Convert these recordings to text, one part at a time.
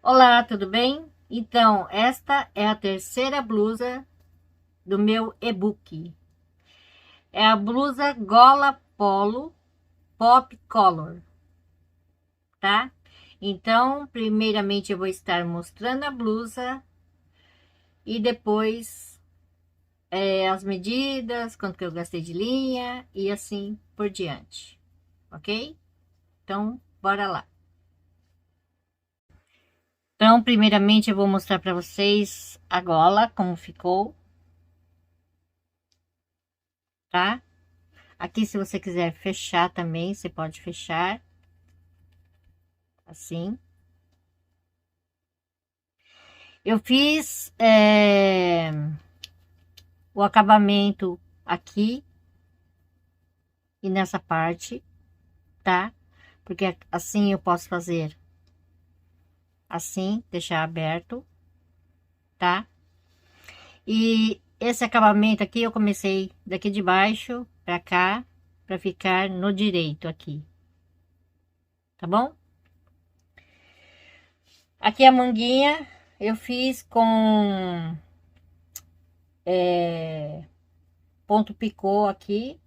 Olá, tudo bem? Então, esta é a terceira blusa do meu e-book. É a blusa gola polo pop color, tá? Então, primeiramente eu vou estar mostrando a blusa e depois as medidas, quanto que eu gastei de linha e assim por diante, ok? Então, bora lá. Então, primeiramente eu vou mostrar para vocês a gola, como ficou, tá? Aqui, se você quiser fechar também, você pode fechar assim. Eu fiz o acabamento aqui e nessa parte, tá? Porque assim eu posso fazer assim, deixar aberto, tá? E esse acabamento aqui eu comecei daqui de baixo pra cá, pra ficar no direito aqui, tá bom? Aqui a manguinha eu fiz com ponto picô aqui.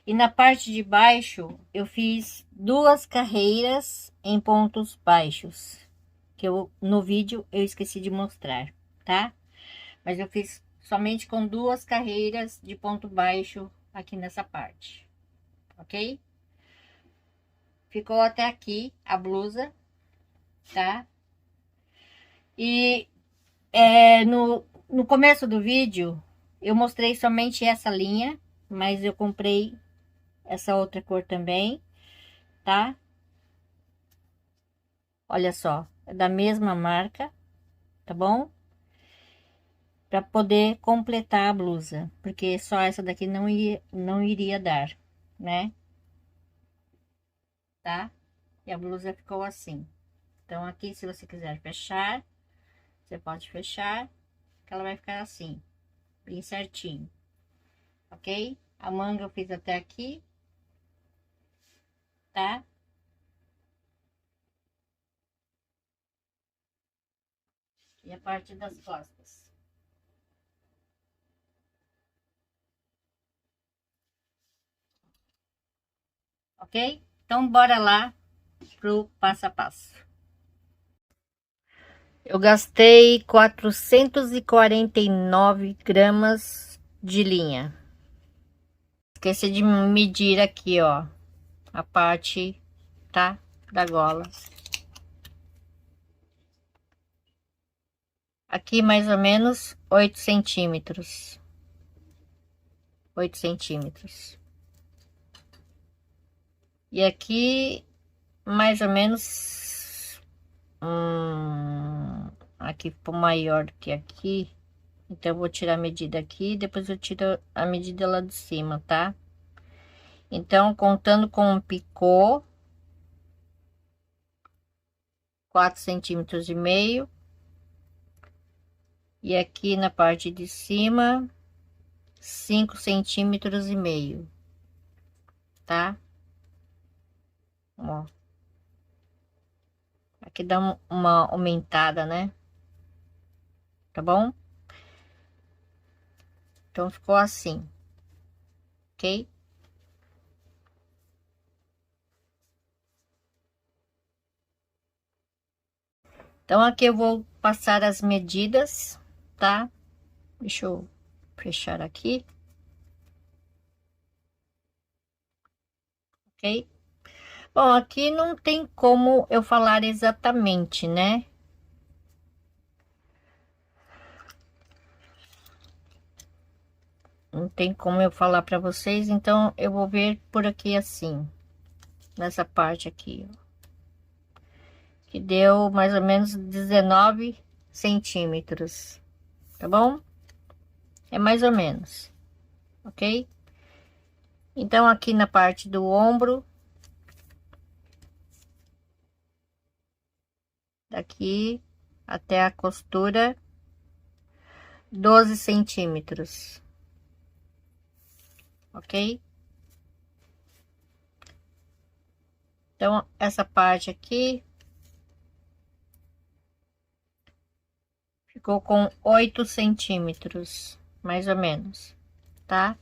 E na parte de baixo eu fiz duas carreiras em pontos baixos, que eu no vídeo eu esqueci de mostrar, tá? Mas eu fiz somente com duas carreiras de ponto baixo aqui nessa parte, ok? Ficou até aqui a blusa, tá? E no começo do vídeo eu mostrei somente essa linha, mas eu comprei essa outra cor também, tá? Olha só, é da mesma marca, tá bom? Para poder completar a blusa, porque só essa daqui não iria dar, né? Tá? E a blusa ficou assim. Então, aqui, se você quiser fechar, você pode fechar, que ela vai ficar assim, bem certinho, ok? A manga eu fiz até aqui, tá? E a parte das costas, ok? Então, bora lá pro passo a passo. Eu gastei 449 gramas de linha. Esqueci de medir aqui, ó, a parte, tá? Da gola. Aqui mais ou menos 8 centímetros. 8 centímetros. E aqui mais ou menos aqui ficou maior do que aqui. Então eu vou tirar a medida aqui, depois eu tiro a medida lá de cima, tá? Então, contando com um picô, 4,5 centímetros. E aqui na parte de cima, 5,5 centímetros, tá? Ó, aqui dá uma aumentada, né? Tá bom? Então ficou assim, ok? Então aqui eu vou passar as medidas, tá? Deixa eu fechar aqui, ok? Bom, aqui não tem como eu falar exatamente, né? Não tem como eu falar para vocês, então eu vou ver por aqui assim, nessa parte aqui, ó, que deu mais ou menos 19 centímetros, tá bom? É mais ou menos, ok? Então aqui na parte do ombro, daqui até a costura, 12 centímetros, ok? Então essa parte aqui ficou com 8 centímetros, mais ou menos, tá?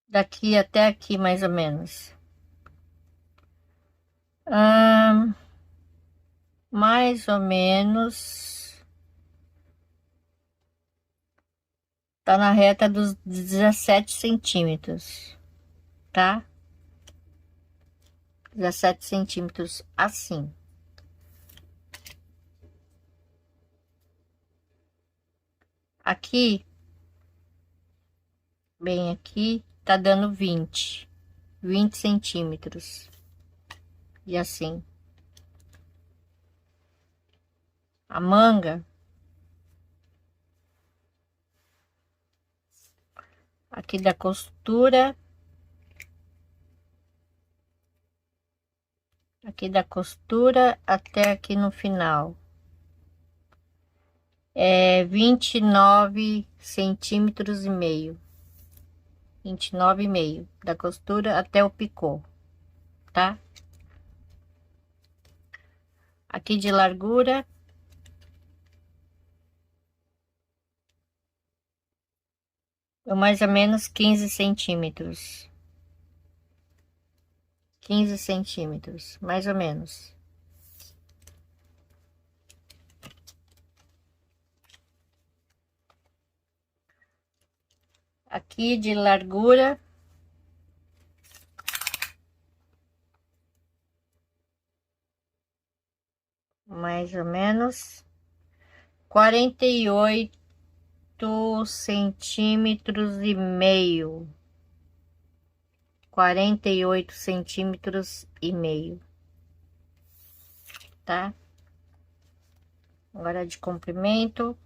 Daqui até aqui, mais ou menos. Mais ou menos tá na reta dos 17 centímetros, tá? 17 centímetros assim. Aqui, bem aqui, tá dando 20 centímetros. E assim. A manga, aqui da costura, aqui da costura até aqui no final. É 29 centímetros e meio. 29,5 da costura até o picô, tá? Aqui de largura, mais ou menos 15 centímetros. 15 centímetros, mais ou menos. Aqui de largura, mais ou menos 48 centímetros e meio. 48 centímetros e meio, tá? Agora de comprimento.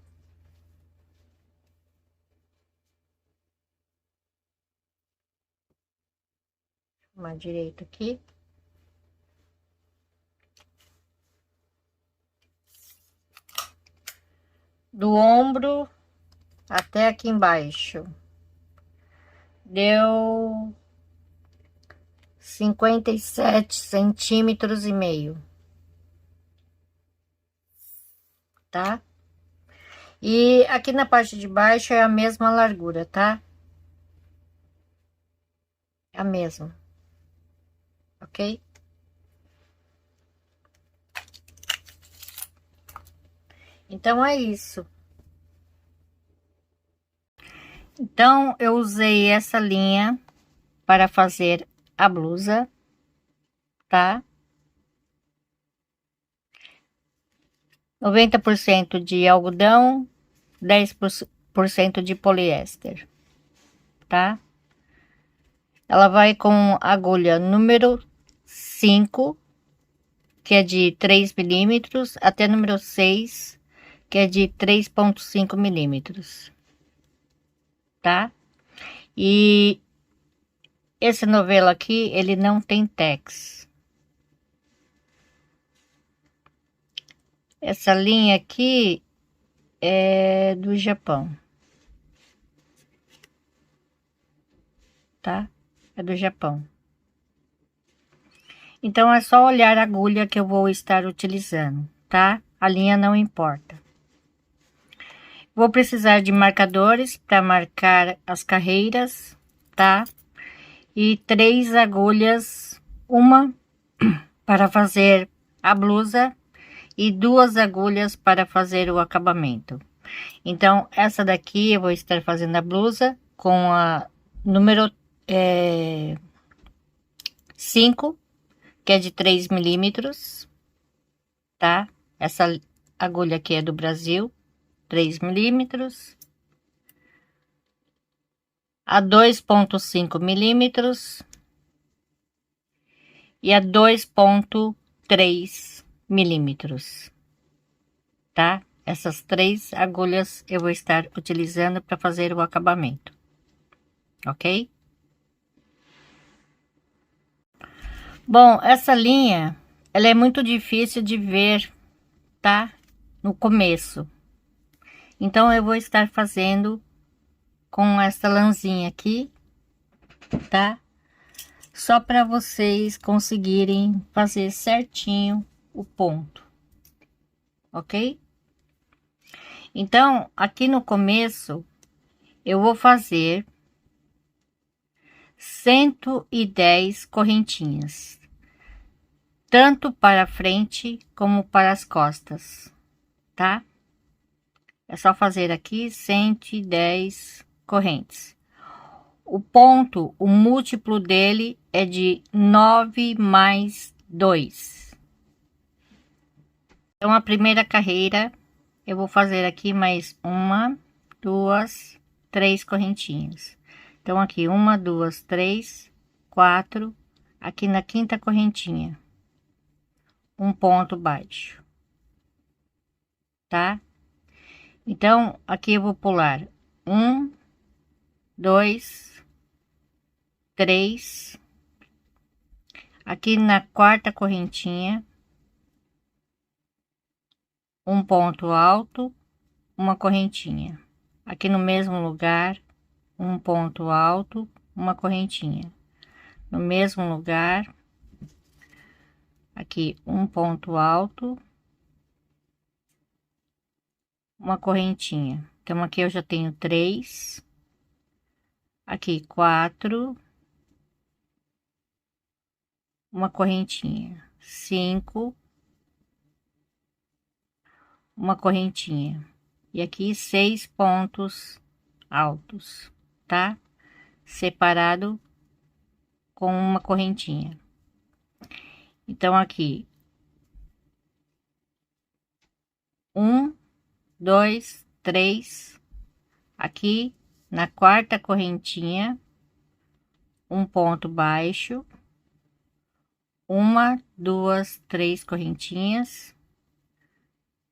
Uma direita aqui. Do ombro até aqui embaixo. Deu 57 centímetros e meio. Tá? E aqui na parte de baixo é a mesma largura, tá? É a mesma. Ok? Então é isso. Então eu usei essa linha para fazer a blusa, tá? 90% de algodão, 10% de poliéster, tá? Ela vai com agulha número 5, que é de 3 milímetros, até número 6, que é de 3,5 milímetros, tá? E esse novelo aqui, ele não tem tex. Essa linha aqui é do Japão, tá? É do Japão. Então é só olhar a agulha que eu vou estar utilizando, tá? A linha não importa. Vou precisar de marcadores para marcar as carreiras, tá? E 3 agulhas, uma para fazer a blusa e 2 agulhas para fazer o acabamento. Então, essa daqui eu vou estar fazendo a blusa com a número 5, que é de 3 milímetros, tá? Essa agulha aqui é do Brasil, 3 milímetros. A 2,5 milímetros e a 2,3 milímetros, tá? Essas 3 agulhas eu vou estar utilizando para fazer o acabamento, ok? Bom, essa linha, ela é muito difícil de ver, tá? No começo, Então eu vou estar fazendo com essa lãzinha aqui, tá? Só para vocês conseguirem fazer certinho o ponto, ok? Então, aqui no começo, eu vou fazer 110 correntinhas, tanto para frente como para as costas, tá? É só fazer aqui 110 correntes. O ponto, o múltiplo dele é de 9 mais 2. Então, a primeira carreira, eu vou fazer aqui mais uma, duas, três correntinhas. Então, aqui, uma, duas, três, quatro. Aqui na quinta correntinha, um ponto baixo, tá? Então, aqui eu vou pular um, dois, três. Aqui na quarta correntinha, um ponto alto, uma correntinha. Aqui no mesmo lugar, um ponto alto, uma correntinha. No mesmo lugar, aqui um ponto alto, uma correntinha. Então aqui eu já tenho três, aqui quatro, uma correntinha, cinco, uma correntinha, e aqui 6 pontos altos, tá? Separado com uma correntinha. Então aqui um, dois, três. Aqui na quarta correntinha, um ponto baixo, uma, duas, três correntinhas.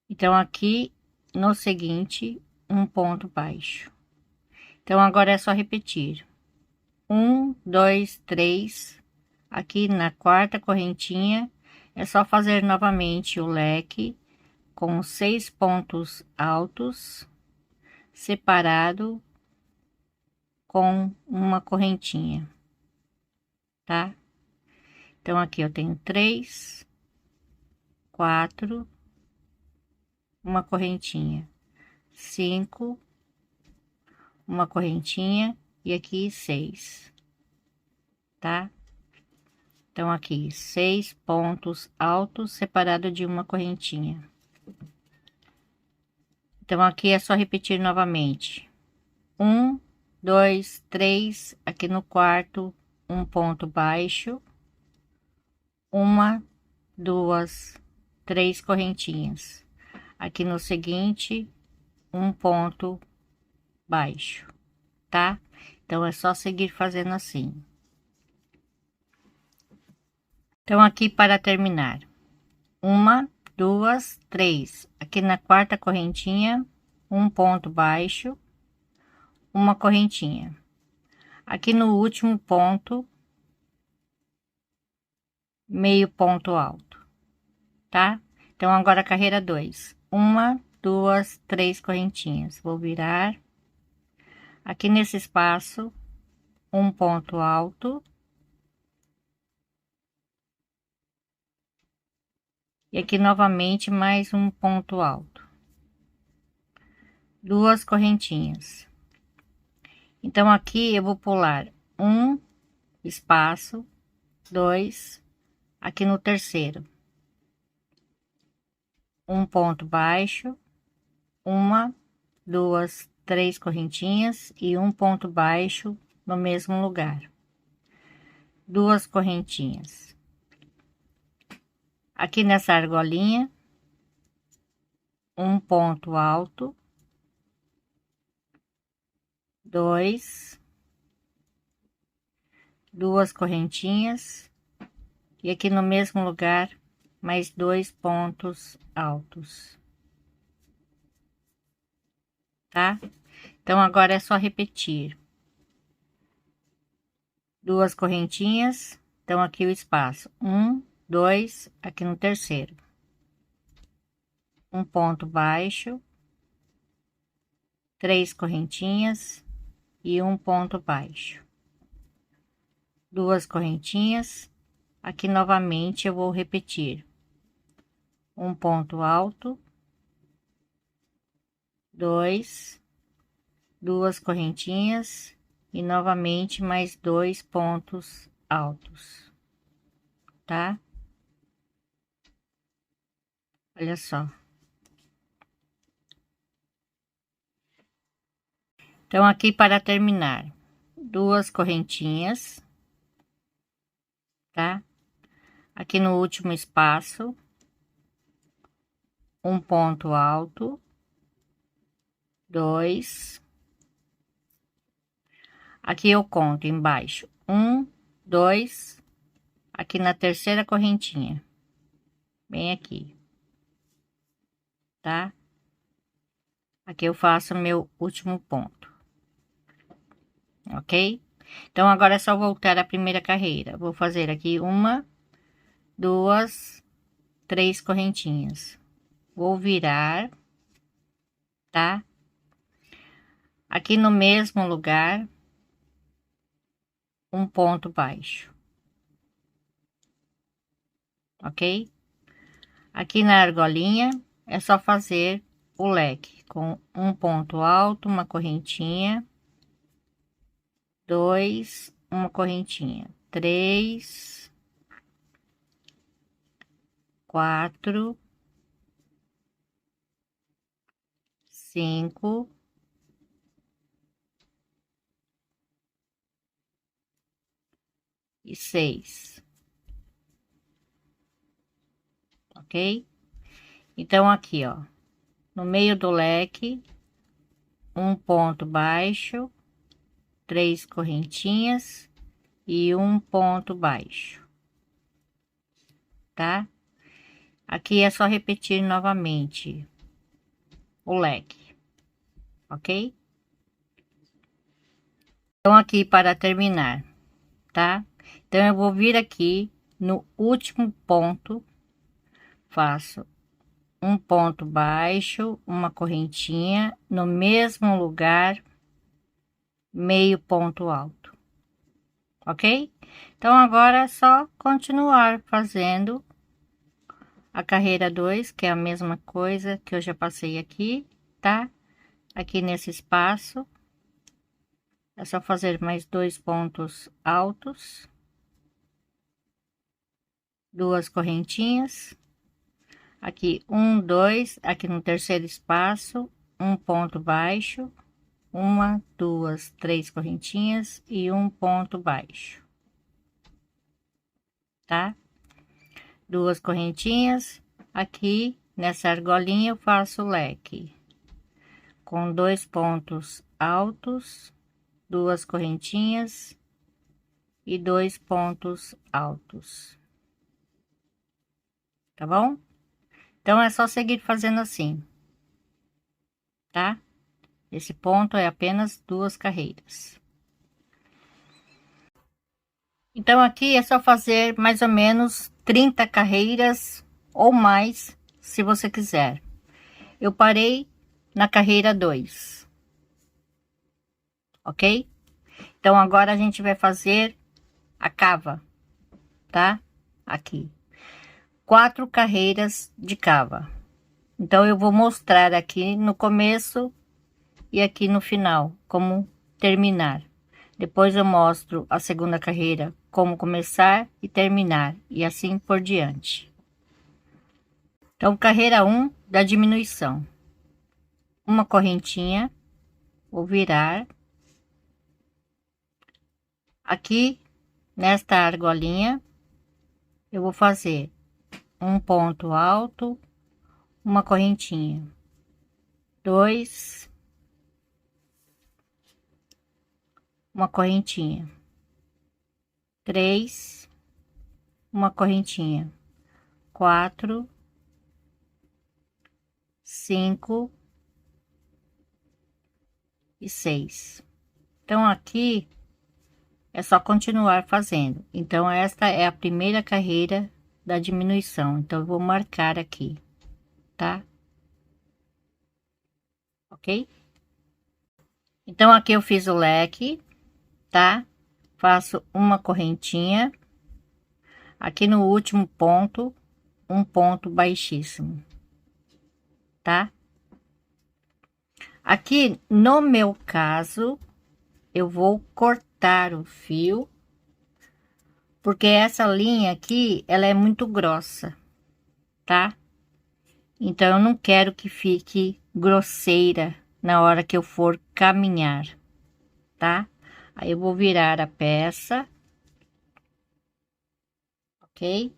Então aqui no seguinte, um ponto baixo. Então agora é só repetir: um, dois, três. Aqui na quarta correntinha, é só fazer novamente o leque com 6 pontos altos, separado com uma correntinha, tá? Então aqui eu tenho três, quatro, uma correntinha, cinco, uma correntinha, e aqui 6, tá? Então aqui 6 pontos altos separado de uma correntinha. Então aqui é só repetir novamente: um, dois, três. Aqui no quarto, um ponto baixo, uma, duas, três correntinhas. Aqui no seguinte, um ponto baixo, tá? Então é só seguir fazendo assim. Então aqui para terminar, uma, duas, três. Aqui na quarta correntinha, um ponto baixo, uma correntinha. Aqui no último ponto, meio ponto alto, tá? Então agora carreira 2, uma, duas, três correntinhas. Vou virar aqui nesse espaço, um ponto alto, e aqui novamente mais um ponto alto, duas correntinhas. Então aqui eu vou pular um espaço, dois, aqui no terceiro, um ponto baixo, uma, duas, três correntinhas e um ponto baixo no mesmo lugar, duas correntinhas. Aqui nessa argolinha, um ponto alto, dois, duas correntinhas, e aqui no mesmo lugar mais 2 pontos altos, tá? Então agora é só repetir: duas correntinhas. Então aqui o espaço, um, dois, aqui no terceiro, um ponto baixo, 3 correntinhas e um ponto baixo, 2 correntinhas. Aqui novamente eu vou repetir um ponto alto, 2, 2 correntinhas e novamente mais 2 pontos altos, tá? Olha só. Então, aqui para terminar, 2 correntinhas, tá? Aqui no último espaço, um ponto alto, 2. Aqui eu conto embaixo, 1, 2, aqui na terceira correntinha, bem aqui, tá? Aqui eu faço meu último ponto. Ok? Então, agora é só voltar à primeira carreira. Vou fazer aqui 1, 2, 3 correntinhas. Vou virar, tá? Aqui no mesmo lugar, um ponto baixo. Ok? Aqui na argolinha, é só fazer o leque com um ponto alto, uma correntinha, 2, uma correntinha, 3, 4, 5, 6, ok? Então, aqui, ó, no meio do leque, um ponto baixo, 3 correntinhas e um ponto baixo, tá? Aqui é só repetir novamente o leque, ok? Então, aqui para terminar, tá? Então, eu vou vir aqui no último ponto, faço um ponto baixo, uma correntinha, no mesmo lugar, meio ponto alto, ok? Então, agora é só continuar fazendo a carreira 2, que é a mesma coisa que eu já passei aqui, tá? Aqui nesse espaço, é só fazer mais 2 pontos altos, 2 correntinhas, aqui 1, 2, aqui no terceiro espaço, um ponto baixo, 1, 2, 3 correntinhas e um ponto baixo, tá? 2 correntinhas, aqui nessa argolinha eu faço o leque com 2 pontos altos, 2 correntinhas e 2 pontos altos, tá bom? Então, é só seguir fazendo assim, tá? Esse ponto é apenas 2 carreiras. Então, aqui é só fazer mais ou menos 30 carreiras ou mais, se você quiser. Eu parei na carreira 2, ok? Então, agora a gente vai fazer a cava, tá? Aqui. 4 carreiras de cava. Então, eu vou mostrar aqui no começo e aqui no final como terminar. Depois eu mostro a segunda carreira, como começar e terminar, e assim por diante. Então, carreira 1 da diminuição. Uma correntinha, vou virar. Aqui, nesta argolinha, eu vou fazer um ponto alto, uma correntinha, 2, uma correntinha, 3, uma correntinha, 4, 5 e 6. Então, aqui é só continuar fazendo. Então, esta é a primeira carreira da diminuição. Então, eu vou marcar aqui, tá? Ok? Então, aqui eu fiz o leque, tá? Faço uma correntinha. Aqui no último ponto, um ponto baixíssimo, tá? Aqui, no meu caso, eu vou cortar o fio, porque essa linha aqui, ela é muito grossa, tá? Então, eu não quero que fique grosseira na hora que eu for caminhar, tá? Aí, eu vou virar a peça, ok?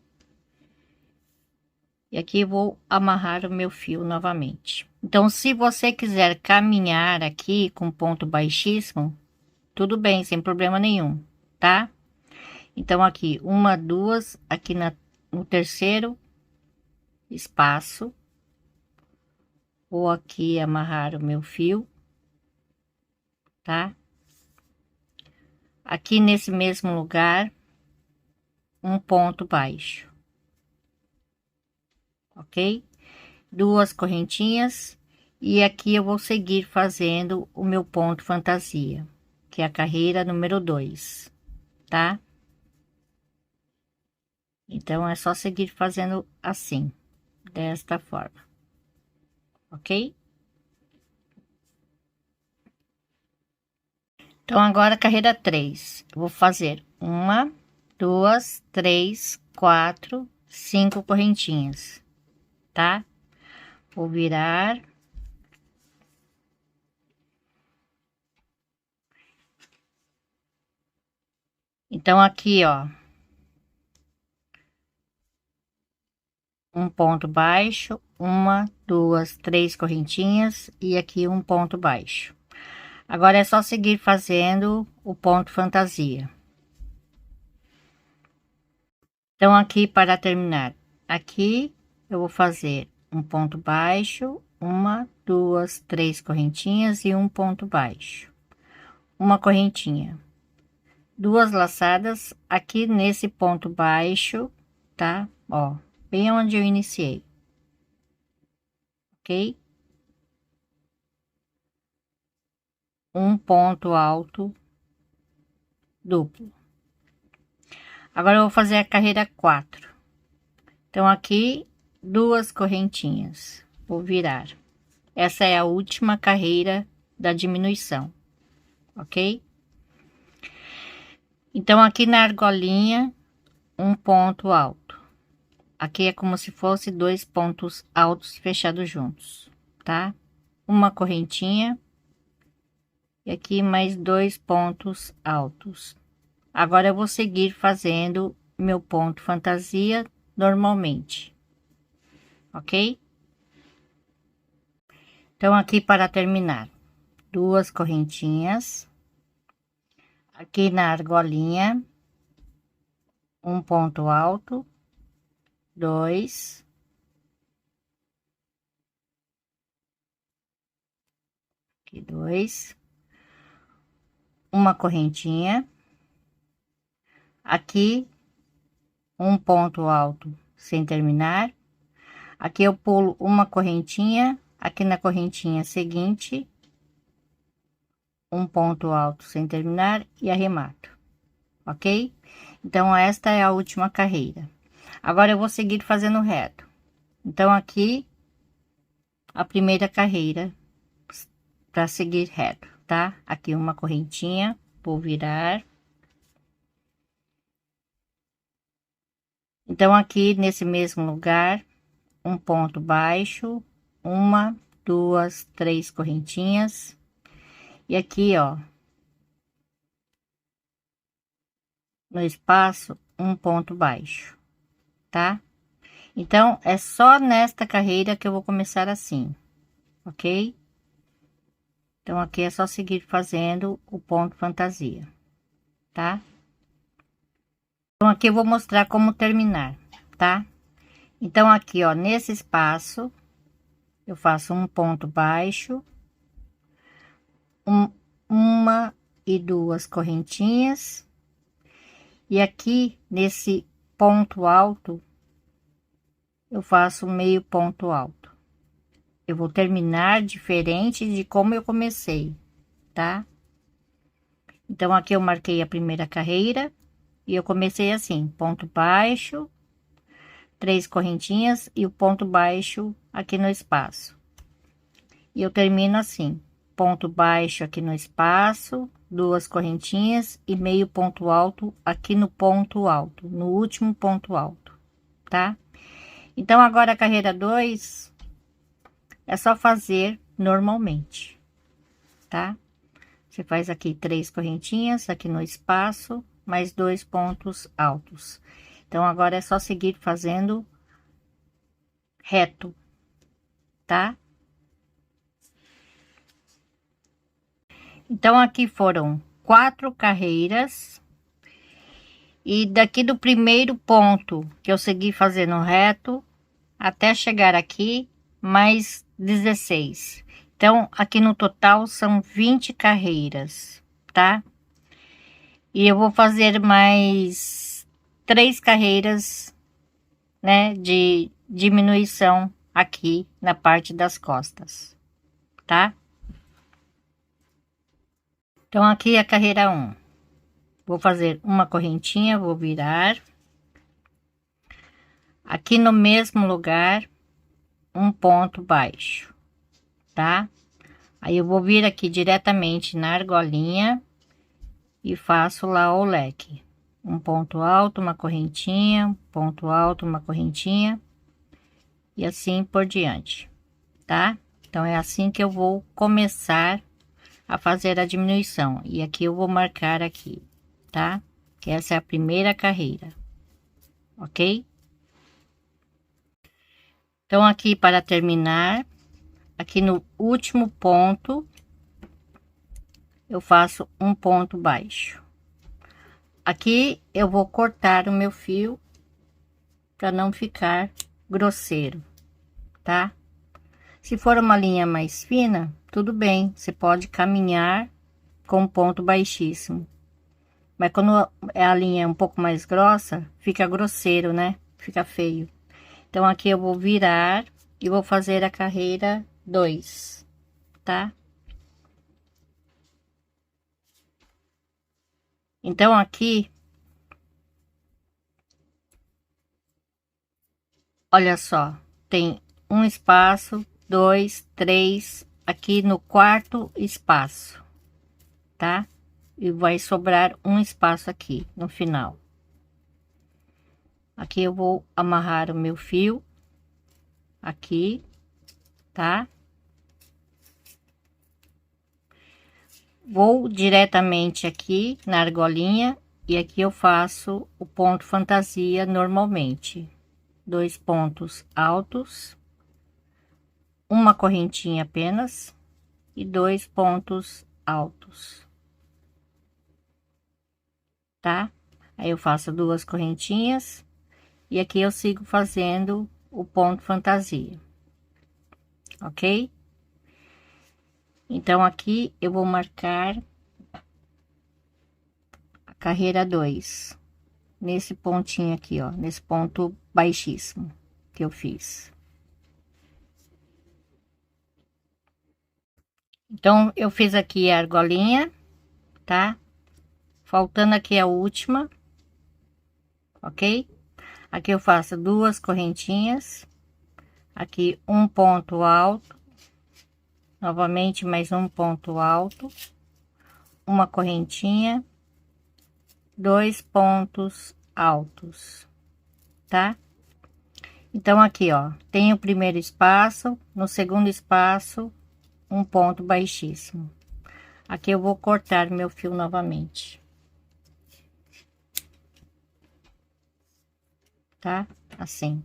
E aqui vou amarrar o meu fio novamente. Então, se você quiser caminhar aqui com ponto baixíssimo, tudo bem, sem problema nenhum, tá? Então, aqui, uma, duas, aqui no terceiro espaço, vou aqui amarrar o meu fio, tá? Aqui nesse mesmo lugar, um ponto baixo, ok? Duas correntinhas, e aqui eu vou seguir fazendo o meu ponto fantasia, que é a carreira número 2, tá? Então, é só seguir fazendo assim, desta forma, ok? Então, agora carreira 3, eu vou fazer uma, duas, três, quatro, cinco correntinhas, tá? Vou virar. Então, aqui, ó, um ponto baixo, uma, duas, três correntinhas e aqui um ponto baixo. Agora é só seguir fazendo o ponto fantasia. Então, aqui para terminar, aqui eu vou fazer um ponto baixo, uma, duas, três correntinhas e um ponto baixo, uma correntinha, duas laçadas aqui nesse ponto baixo, tá? Ó, bem onde eu iniciei, ok? Um ponto alto duplo. Agora eu vou fazer a carreira 4. Então, aqui, duas correntinhas, vou virar. Essa é a última carreira da diminuição, ok? Então, aqui na argolinha, um ponto alto. Aqui é como se fosse dois pontos altos fechados juntos, tá? Uma correntinha. E aqui mais dois pontos altos. Agora eu vou seguir fazendo meu ponto fantasia normalmente, ok? Então, aqui para terminar, duas correntinhas, aqui na argolinha, um ponto alto, dois, aqui dois, uma correntinha, aqui um ponto alto sem terminar, aqui eu pulo uma correntinha, aqui na correntinha seguinte, um ponto alto sem terminar e arremato, ok? Então, esta é a última carreira. Agora, eu vou seguir fazendo reto. Então, aqui, a primeira carreira para seguir reto, tá? Aqui uma correntinha, vou virar. Então, aqui nesse mesmo lugar, um ponto baixo, uma, duas, três correntinhas. E aqui, ó, no espaço, um ponto baixo, tá? Então, é só nesta carreira que eu vou começar assim, ok? Então, aqui é só seguir fazendo o ponto fantasia, tá? Então, aqui eu vou mostrar como terminar, tá? Então, aqui, ó, nesse espaço, eu faço um ponto baixo, uma e duas correntinhas, e aqui nesse ponto alto, eu faço meio ponto alto. Eu vou terminar diferente de como eu comecei, tá? Então, aqui eu marquei a primeira carreira e eu comecei assim, ponto baixo, 3 correntinhas e o ponto baixo aqui no espaço. E eu termino assim, ponto baixo aqui no espaço, 2 correntinhas e meio ponto alto aqui no ponto alto, no último ponto alto, tá? Então, agora a carreira 2 é só fazer normalmente, tá? Você faz aqui 3 correntinhas aqui no espaço, mais 2 pontos altos. Então, agora é só seguir fazendo reto, tá? Então, aqui foram 4 carreiras. E daqui do primeiro ponto que eu segui fazendo reto, até chegar aqui, mais 16. Então, aqui no total são 20 carreiras, tá? E eu vou fazer mais 3 carreiras, né, de diminuição aqui na parte das costas, tá? Então, aqui é a carreira 1. Vou fazer uma correntinha, vou virar. Aqui no mesmo lugar, um ponto baixo, tá? Aí eu vou vir aqui diretamente na argolinha e faço lá o leque. Um ponto alto, uma correntinha, um ponto alto, uma correntinha e assim por diante, tá? Então é assim que eu vou começar a fazer a diminuição. E aqui eu vou marcar aqui, tá? Que essa é a primeira carreira, ok? Então aqui para terminar, aqui no último ponto, eu faço um ponto baixo. Aqui eu vou cortar o meu fio para não ficar grosseiro, tá? Se for uma linha mais fina, tudo bem, você pode caminhar com um ponto baixíssimo. Mas quando a linha é um pouco mais grossa, fica grosseiro, né? Fica feio. Então aqui eu vou virar e vou fazer a carreira 2, tá? Então aqui, olha só, tem um espaço, 2, 3, aqui no quarto espaço, tá? E vai sobrar um espaço aqui no final. Aqui eu vou amarrar o meu fio aqui, tá? Vou diretamente aqui na argolinha e aqui eu faço o ponto fantasia normalmente. 2 pontos altos, uma correntinha apenas e 2 pontos altos, tá? Aí eu faço 2 correntinhas e aqui eu sigo fazendo o ponto fantasia, ok? Então aqui eu vou marcar a carreira 2 nesse pontinho aqui, ó, nesse ponto baixíssimo que eu fiz. Então eu fiz aqui a argolinha, tá? Faltando aqui a última, ok? Aqui eu faço 2 correntinhas, aqui um ponto alto, novamente mais um ponto alto, uma correntinha, 2 pontos altos, tá? Então aqui, ó, tem o primeiro espaço, no segundo espaço, um ponto baixíssimo. Aqui eu vou cortar meu fio novamente, tá? Assim.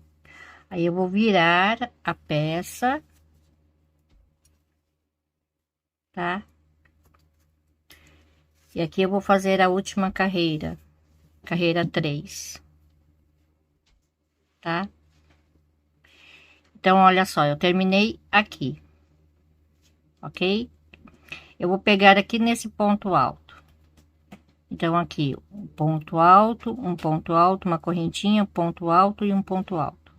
Aí eu vou virar a peça, tá? E aqui eu vou fazer a última carreira, carreira 3, tá? Então, olha só, eu terminei aqui, ok? Eu vou pegar aqui nesse ponto alto. Então, aqui, um ponto alto, uma correntinha, um ponto alto e um ponto alto.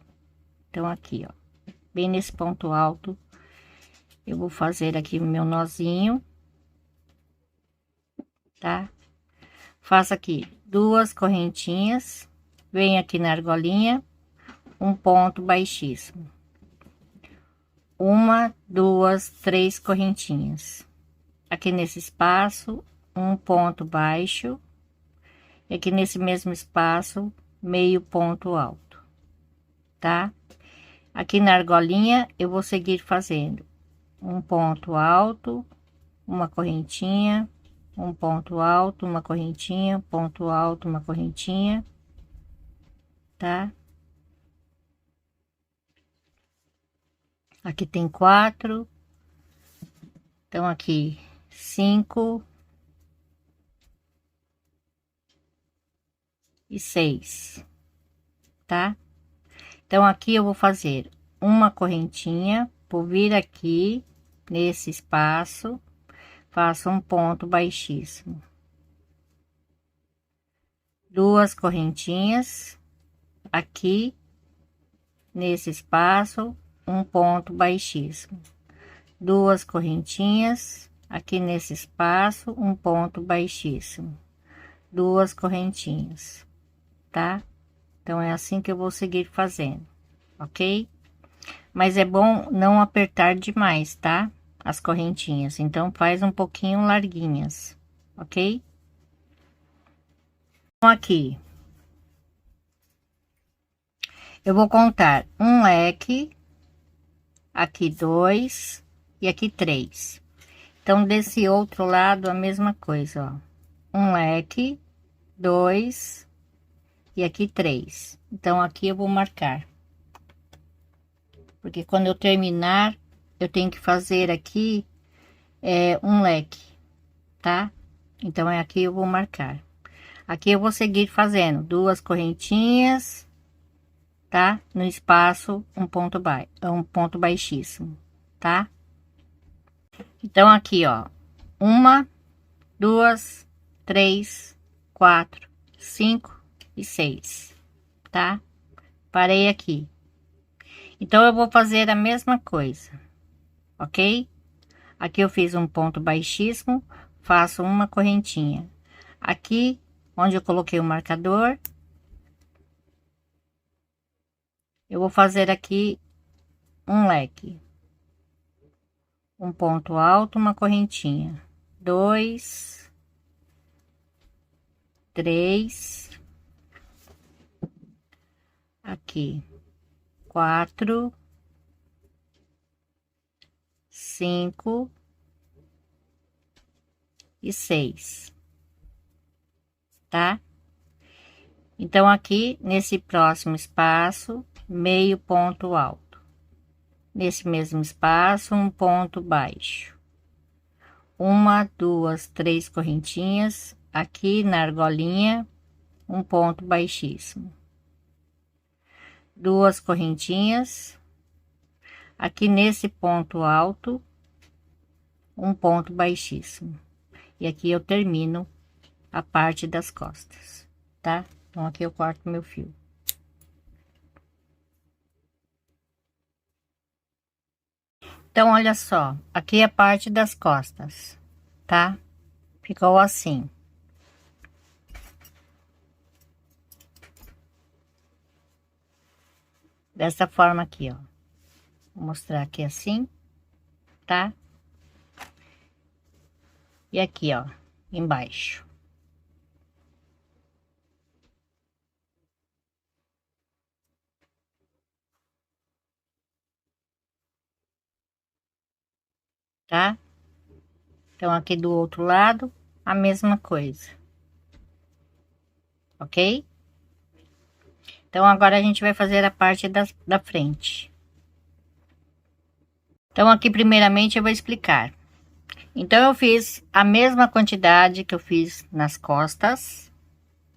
Então, aqui, ó, bem nesse ponto alto, eu vou fazer aqui o meu nozinho, tá? Faço aqui 2 correntinhas, venho aqui na argolinha, um ponto baixíssimo. 1, 2, 3 correntinhas. Aqui nesse espaço, um ponto baixo. E aqui nesse mesmo espaço, meio ponto alto, tá? Aqui na argolinha, eu vou seguir fazendo um ponto alto, uma correntinha, um ponto alto, uma correntinha, ponto alto, uma correntinha, tá? Aqui tem 4, então aqui 5 e 6, tá? Então aqui eu vou fazer uma correntinha, vou vir aqui nesse espaço, faço um ponto baixíssimo, 2 correntinhas, aqui nesse espaço, um ponto baixíssimo, 2 correntinhas, aqui nesse espaço, um ponto baixíssimo, 2 correntinhas, tá? Então é assim que eu vou seguir fazendo, ok? Mas é bom não apertar demais, tá? As correntinhas, então faz um pouquinho larguinhas, ok? Então aqui eu vou contar um leque, aqui 2 e aqui 3. Então desse outro lado a mesma coisa, ó, um leque, 2 e aqui 3. Então aqui eu vou marcar, porque quando eu terminar eu tenho que fazer aqui um leque, tá? Então é aqui eu vou marcar. Aqui eu vou seguir fazendo 2 correntinhas, tá? No espaço um ponto baixíssimo, tá? Então aqui, ó, 1, 2, 3, 4, 5 e 6, tá? Parei aqui. Então eu vou fazer a mesma coisa, ok? Aqui eu fiz um ponto baixíssimo, faço uma correntinha. Aqui onde eu coloquei o marcador, eu vou fazer aqui um leque, um ponto alto, uma correntinha, 2, 3, aqui 4, 5 e 6, tá? Então aqui nesse próximo espaço, meio ponto alto, nesse mesmo espaço, um ponto baixo, 1, 2, 3 correntinhas, aqui na argolinha, um ponto baixíssimo, 2 correntinhas, aqui nesse ponto alto, um ponto baixíssimo, e aqui eu termino a parte das costas, tá? Então aqui eu corto meu fio. Então olha só, aqui é a parte das costas, tá? Ficou assim. Dessa forma aqui, ó. Vou mostrar aqui assim, tá? E aqui, ó, embaixo. Tá? Então aqui do outro lado, a mesma coisa. Ok? Então agora a gente vai fazer a parte da frente. Então aqui primeiramente eu vou explicar. Então eu fiz a mesma quantidade que eu fiz nas costas,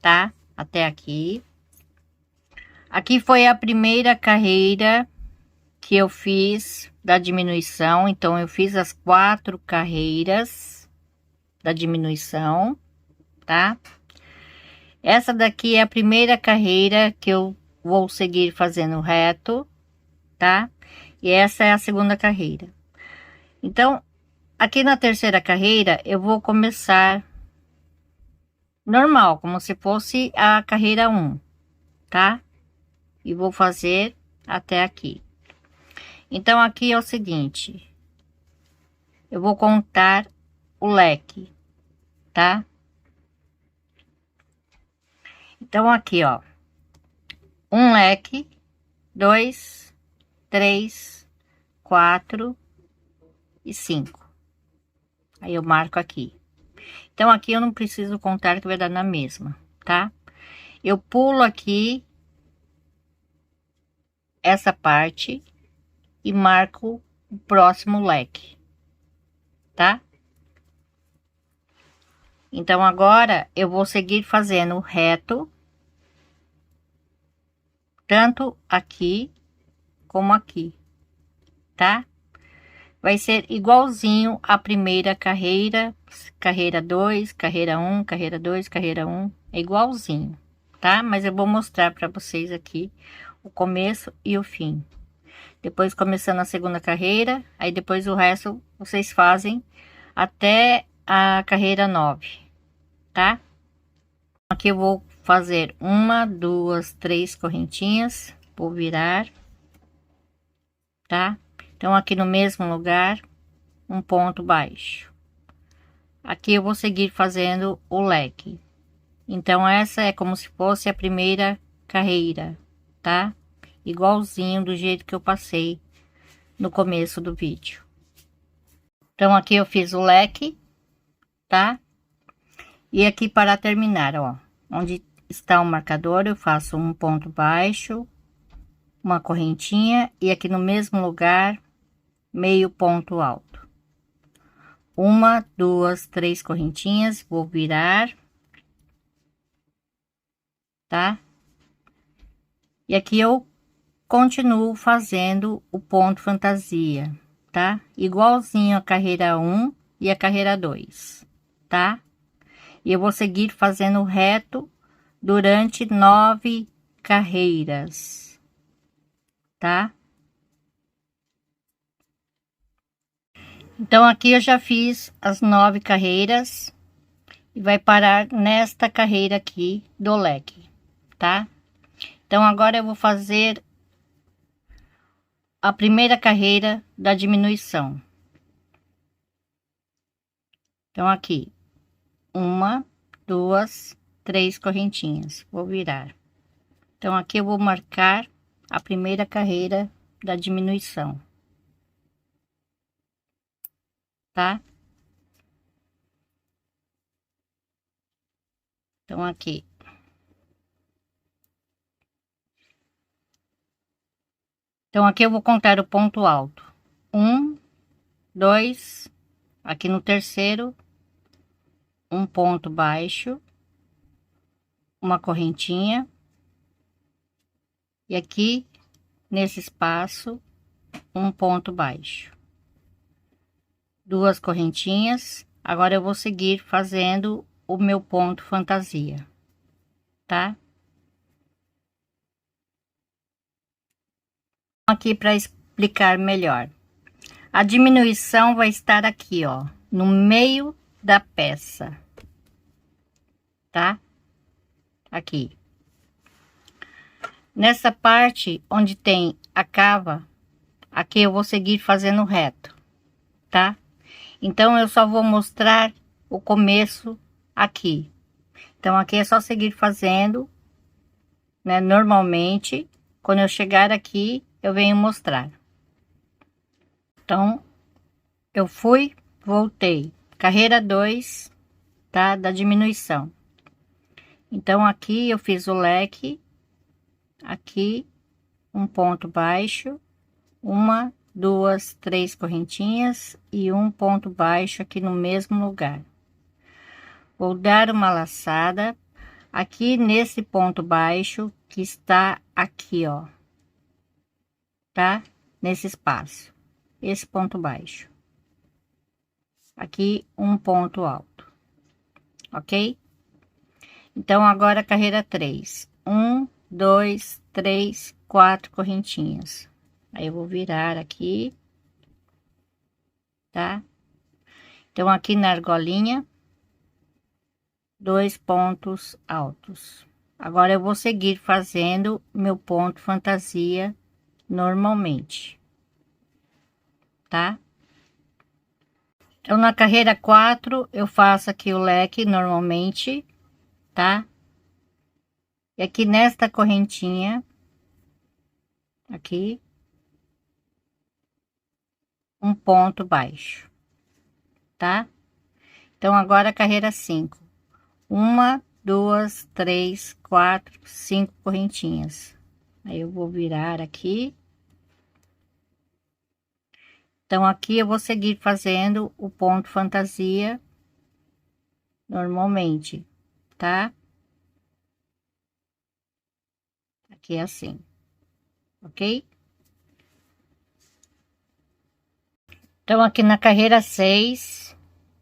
tá? Até aqui. Aqui foi a primeira carreira que eu fiz da diminuição, então eu fiz as 4 carreiras da diminuição, tá? Essa daqui é a primeira carreira que eu vou seguir fazendo reto, tá? E essa é a segunda carreira. Então, aqui na terceira carreira, eu vou começar normal, como se fosse a carreira 1, tá? E vou fazer até aqui. Então, aqui é o seguinte, eu vou contar o leque, tá? Então, aqui, ó, um leque, dois, três, quatro e 5. Aí eu marco aqui. Então, aqui eu não preciso contar que vai dar na mesma, tá? Eu pulo aqui essa parte e marco o próximo leque, tá? Então, agora eu vou seguir fazendo reto, tanto aqui como aqui, tá? Vai ser igualzinho a primeira carreira, carreira 2, carreira 1, carreira 2, carreira 1, é igualzinho, tá? Mas eu vou mostrar para vocês aqui o começo e o fim. Depois começando a segunda carreira, aí depois o resto vocês fazem até a carreira 9, tá? Aqui eu vou fazer uma, duas, três correntinhas, vou virar, tá? Então aqui no mesmo lugar, um ponto baixo. Aqui eu vou seguir fazendo o leque. Então essa é como se fosse a primeira carreira, tá? Igualzinho do jeito que eu passei no começo do vídeo. Então aqui eu fiz o leque, tá? E aqui para terminar, ó, onde está o marcador, eu faço um ponto baixo, uma correntinha e aqui no mesmo lugar, meio ponto alto. Uma, duas, três correntinhas, vou virar, tá? E aqui eu continuo fazendo o ponto fantasia, tá? Igualzinho a carreira 1 e a carreira 2, tá? E eu vou seguir fazendo reto durante 9 carreiras, tá? Então aqui eu já fiz as 9 carreiras e vai parar nesta carreira aqui do leque, tá? Então agora eu vou fazer a primeira carreira da diminuição. Então aqui, uma, duas, três correntinhas, vou virar. Então aqui eu vou marcar a primeira carreira da diminuição, tá? Então aqui. Então aqui eu vou contar o ponto alto. Um, dois, aqui no terceiro, um ponto baixo, uma correntinha, e aqui nesse espaço, um ponto baixo, duas correntinhas. Agora eu vou seguir fazendo o meu ponto fantasia, tá? Aqui para explicar melhor. A diminuição vai estar aqui, ó, no meio da peça, tá? Aqui. Nessa parte onde tem a cava, aqui eu vou seguir fazendo reto, tá? Então eu só vou mostrar o começo aqui. Então aqui é só seguir fazendo, né, normalmente. Quando eu chegar aqui, eu venho mostrar. Então eu fui, voltei, carreira 2, tá? Da diminuição. Então aqui eu fiz o leque, aqui um ponto baixo, uma, duas, três correntinhas e um ponto baixo aqui no mesmo lugar. Vou dar uma laçada aqui nesse ponto baixo que está aqui, ó, tá? Nesse espaço, esse ponto baixo. Aqui um ponto alto, ok? Então agora carreira 3, um, dois, três, quatro correntinhas. Aí eu vou virar aqui, tá? Então aqui na argolinha, 2 pontos altos. Agora eu vou seguir fazendo meu ponto fantasia normalmente, tá? Então, na carreira 4, eu faço aqui o leque normalmente, tá? E aqui nesta correntinha, aqui, um ponto baixo, tá? Então, agora a carreira 5. Uma, duas, três, quatro, 5 correntinhas. Aí eu vou virar aqui. Então, aqui eu vou seguir fazendo o ponto fantasia normalmente, tá? Aqui é assim, ok? Então, aqui na carreira 6,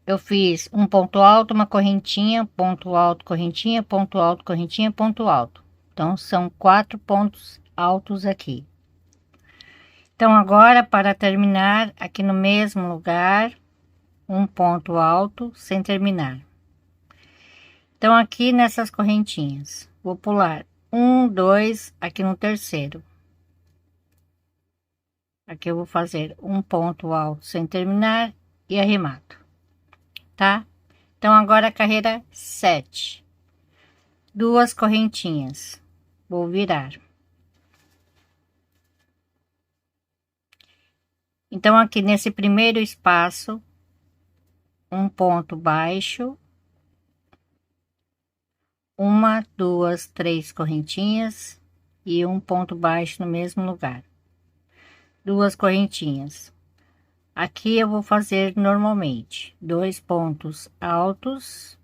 eu fiz um ponto alto, uma correntinha, ponto alto, correntinha, ponto alto, correntinha, ponto alto. Então, são 4 pontos altos aqui. Então, agora, para terminar, aqui no mesmo lugar, um ponto alto sem terminar. Então, aqui nessas correntinhas, vou pular um, dois, aqui no terceiro. Aqui eu vou fazer um ponto alto sem terminar e arremato, tá? Então, agora a carreira 7. 2 correntinhas. Vou virar. Então, aqui nesse primeiro espaço, um ponto baixo. Uma, duas, 3 correntinhas e um ponto baixo no mesmo lugar. 2 correntinhas. Aqui eu vou fazer normalmente 2 pontos altos,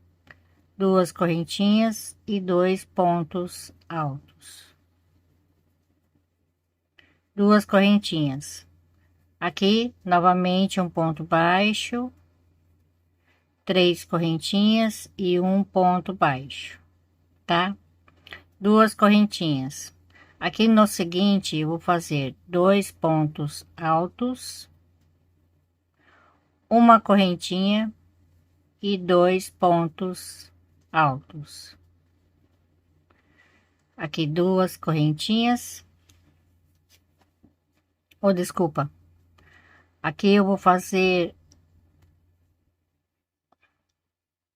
2 correntinhas e 2 pontos altos. 2 correntinhas. Aqui novamente um ponto baixo, 3 correntinhas e um ponto baixo, tá? 2 correntinhas. Aqui no seguinte eu vou fazer 2 pontos altos, uma correntinha e 2 pontos altos. Aqui 2 correntinhas, ou desculpa, aqui eu vou fazer,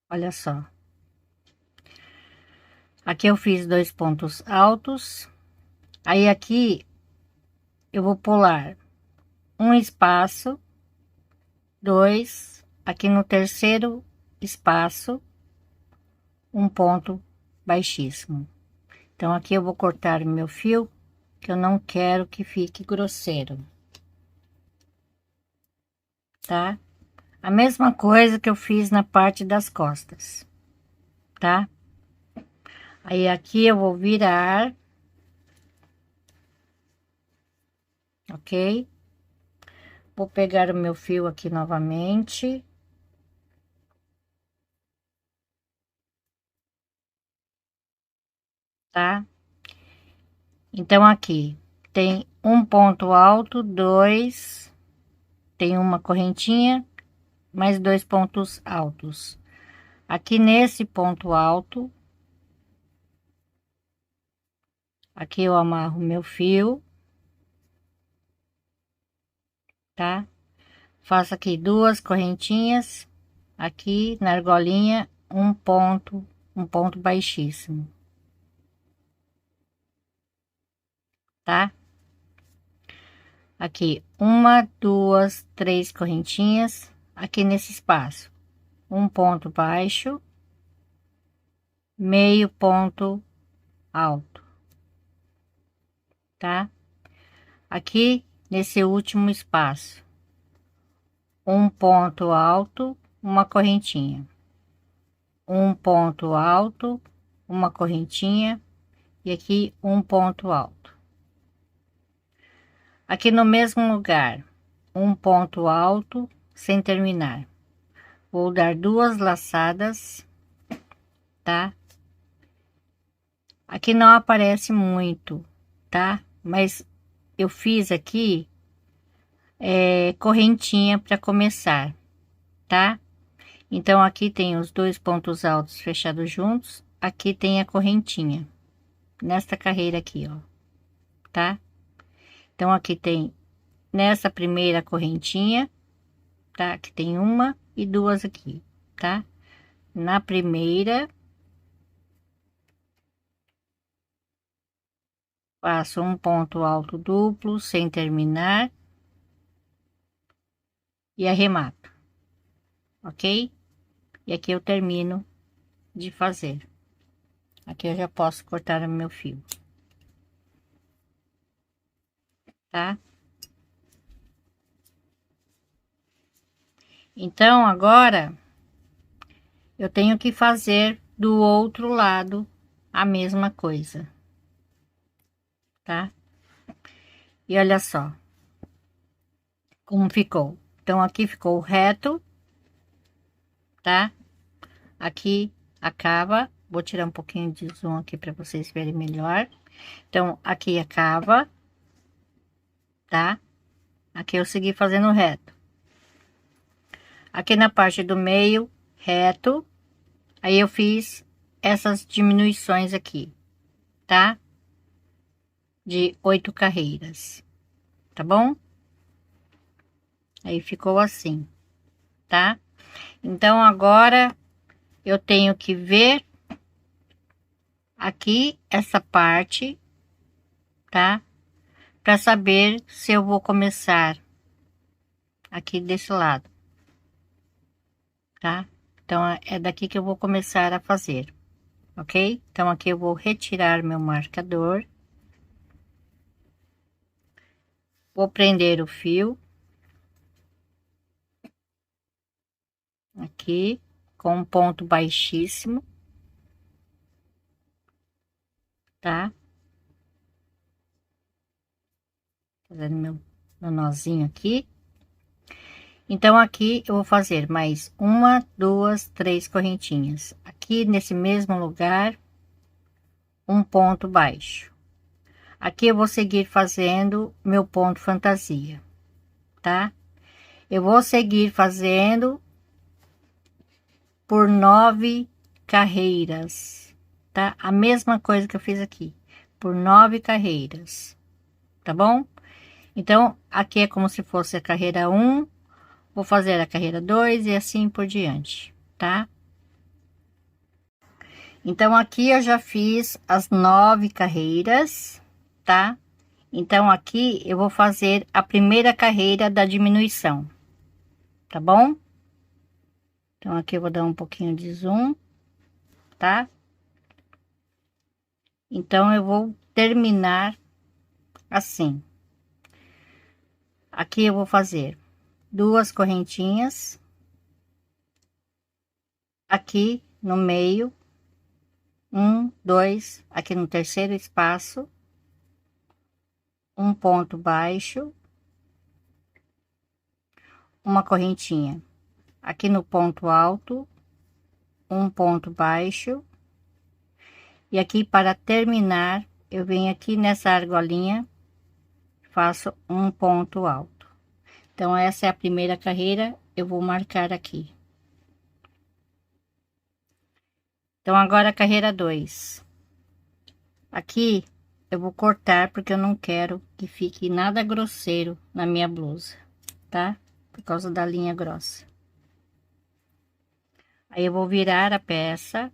olha só, aqui eu fiz 2 pontos altos, aí aqui eu vou pular um espaço, 2, aqui no terceiro espaço, um ponto baixíssimo. Então, aqui eu vou cortar meu fio, que eu não quero que fique grosseiro, tá? A mesma coisa que eu fiz na parte das costas, tá? Aí, aqui eu vou virar, ok? Vou pegar o meu fio aqui novamente. Tá? Então, aqui tem um ponto alto, 2, tem uma correntinha, mais 2 pontos altos. Aqui nesse ponto alto, aqui eu amarro meu fio, tá? Faço aqui 2 correntinhas, aqui na argolinha, um ponto baixíssimo, tá? Aqui, uma, duas, 3 correntinhas, aqui nesse espaço, um ponto baixo, meio ponto alto, tá? Aqui nesse último espaço, um ponto alto, uma correntinha, um ponto alto, uma correntinha e aqui um ponto alto. Aqui no mesmo lugar, um ponto alto sem terminar. Vou dar 2 laçadas, tá? Aqui não aparece muito, tá? Mas eu fiz aqui correntinha para começar, tá? Então, aqui tem os dois pontos altos fechados juntos, aqui tem a correntinha, nesta carreira aqui, ó, tá? Então, aqui tem, nessa primeira correntinha, tá? Aqui tem uma e duas aqui, tá? Na primeira, faço um ponto alto duplo, sem terminar, e arremato, ok? E aqui eu termino de fazer. Aqui eu já posso cortar o meu fio, tá? Então, agora, eu tenho que fazer do outro lado a mesma coisa, tá? E olha só como ficou. Então, aqui ficou reto, tá? Aqui acaba, vou tirar um pouquinho de zoom aqui para vocês verem melhor. Então, aqui acaba, tá? Aqui eu segui fazendo reto. Aqui na parte do meio, reto. Aí eu fiz essas diminuições aqui, tá? De 8 carreiras, tá bom? Aí ficou assim, tá? Então, agora eu tenho que ver aqui essa parte, tá? Para saber se eu vou começar aqui desse lado, tá? Então, é daqui que eu vou começar a fazer, ok? Então, aqui eu vou retirar meu marcador. Vou prender o fio. Aqui, com um ponto baixíssimo. Tá? Fazendo meu nozinho aqui. Então, aqui eu vou fazer mais uma, duas, três correntinhas. Aqui nesse mesmo lugar, um ponto baixo. Aqui eu vou seguir fazendo meu ponto fantasia, tá? Eu vou seguir fazendo por 9 carreiras, tá? A mesma coisa que eu fiz aqui, por 9 carreiras, tá bom? Então, aqui é como se fosse a carreira 1, vou fazer a carreira 2 e assim por diante, tá? Então, aqui eu já fiz as 9 carreiras, tá? Então, aqui eu vou fazer a primeira carreira da diminuição, tá bom? Então, aqui eu vou dar um pouquinho de zoom, tá? Então, eu vou terminar assim. Aqui eu vou fazer duas correntinhas. Aqui no meio, um, dois, aqui no terceiro espaço, um ponto baixo, uma correntinha. Aqui no ponto alto, um ponto baixo. E aqui para terminar, eu venho aqui nessa argolinha, faço um ponto alto. Então, essa é a primeira carreira, eu vou marcar aqui. Então, agora a carreira 2. Aqui eu vou cortar porque eu não quero que fique nada grosseiro na minha blusa, tá? Por causa da linha grossa. Aí eu vou virar a peça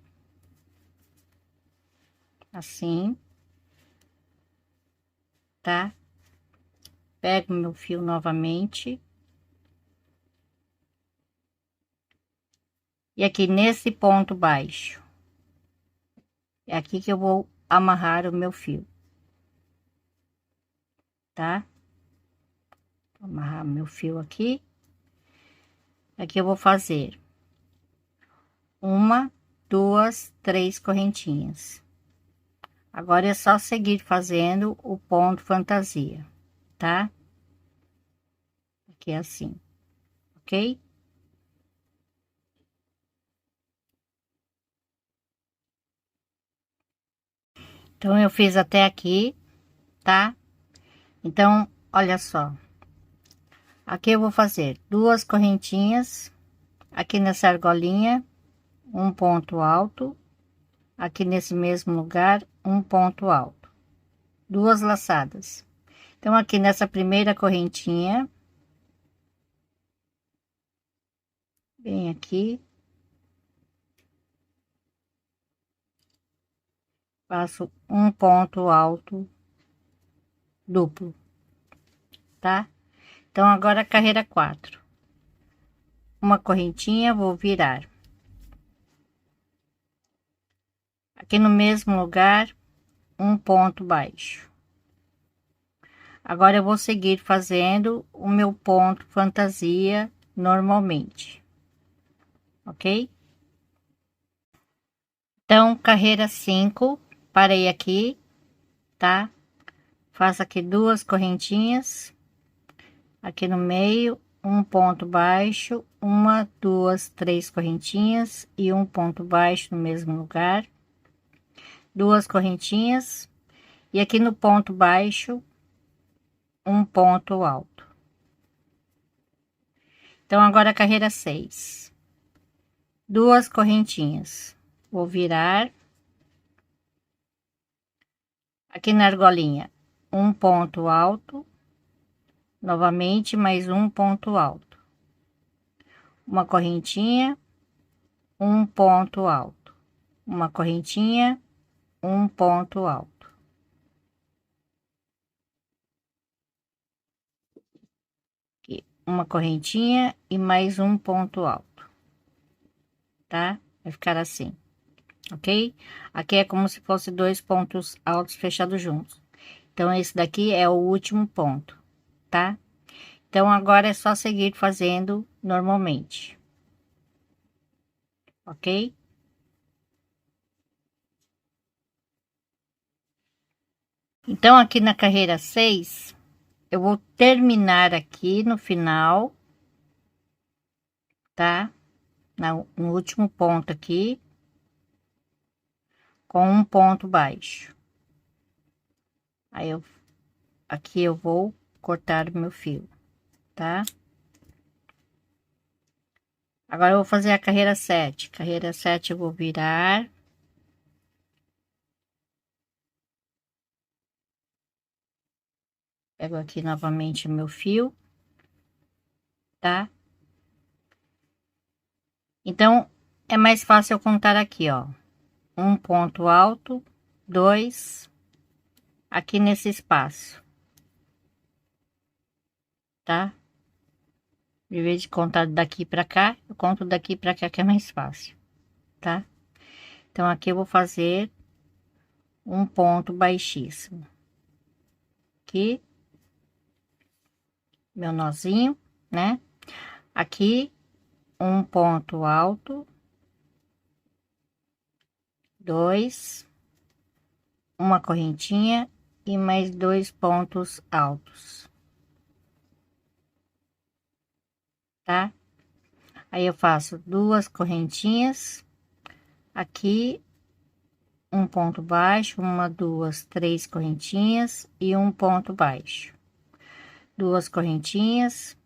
assim, tá? Pego meu fio novamente. E aqui nesse ponto baixo, é aqui que eu vou amarrar o meu fio, tá? Vou amarrar meu fio aqui. Aqui eu vou fazer uma, duas, três correntinhas. Agora é só seguir fazendo o ponto fantasia, tá? Aqui é assim, ok? Então, eu fiz até aqui, tá? Então, olha só. Aqui eu vou fazer duas correntinhas. aqui nessa argolinha, um ponto alto, aqui nesse mesmo lugar, um ponto alto, duas laçadas. Então, aqui nessa primeira correntinha, bem aqui, faço um ponto alto duplo, tá? Então, agora carreira 4. Uma correntinha, vou virar. Aqui no mesmo lugar, um ponto baixo. Agora eu vou seguir fazendo o meu ponto fantasia normalmente, ok? Então, carreira 5, parei aqui, tá? Faço aqui duas correntinhas, aqui no meio, um ponto baixo, uma, duas, três correntinhas e um ponto baixo no mesmo lugar, duas correntinhas, e aqui no ponto baixo, um ponto alto. Então, agora a carreira 6, duas correntinhas, vou virar, aqui na argolinha, um ponto alto, novamente mais um ponto alto, uma correntinha, um ponto alto, uma correntinha, um ponto alto. Aqui, uma correntinha e mais um ponto alto, tá? Vai ficar assim, ok? Aqui é como se fosse dois pontos altos fechados juntos. Então, esse daqui é o último ponto, tá? Então, agora é só seguir fazendo normalmente, ok? Então, aqui na carreira 6, eu vou terminar aqui no final, tá? No último ponto aqui, com um ponto baixo. Aí, aqui eu vou cortar o meu fio, tá? Agora eu vou fazer a carreira 7. Carreira 7 eu vou virar. Pego aqui novamente o meu fio, tá? Então, é mais fácil eu contar aqui, ó. Um ponto alto, dois, aqui nesse espaço, tá? Em vez de contar daqui pra cá, eu conto daqui pra cá que é mais fácil, tá? Então, aqui eu vou fazer um ponto baixíssimo. Aqui, meu nozinho, né? Aqui, um ponto alto, dois, uma correntinha e mais dois pontos altos, tá? Aí eu faço duas correntinhas, aqui um ponto baixo, uma, duas, três correntinhas e um ponto baixo, duas correntinhas,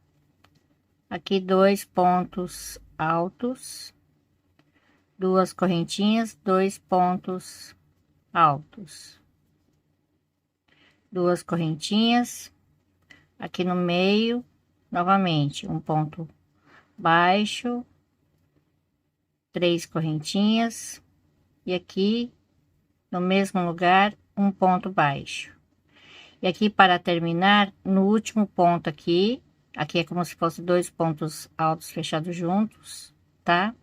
aqui dois pontos altos, duas correntinhas, dois pontos altos, duas correntinhas, aqui no meio, novamente um ponto baixo, três correntinhas e aqui no mesmo lugar um ponto baixo. E aqui para terminar, no último ponto aqui é como se fosse dois pontos altos fechados juntos, tá?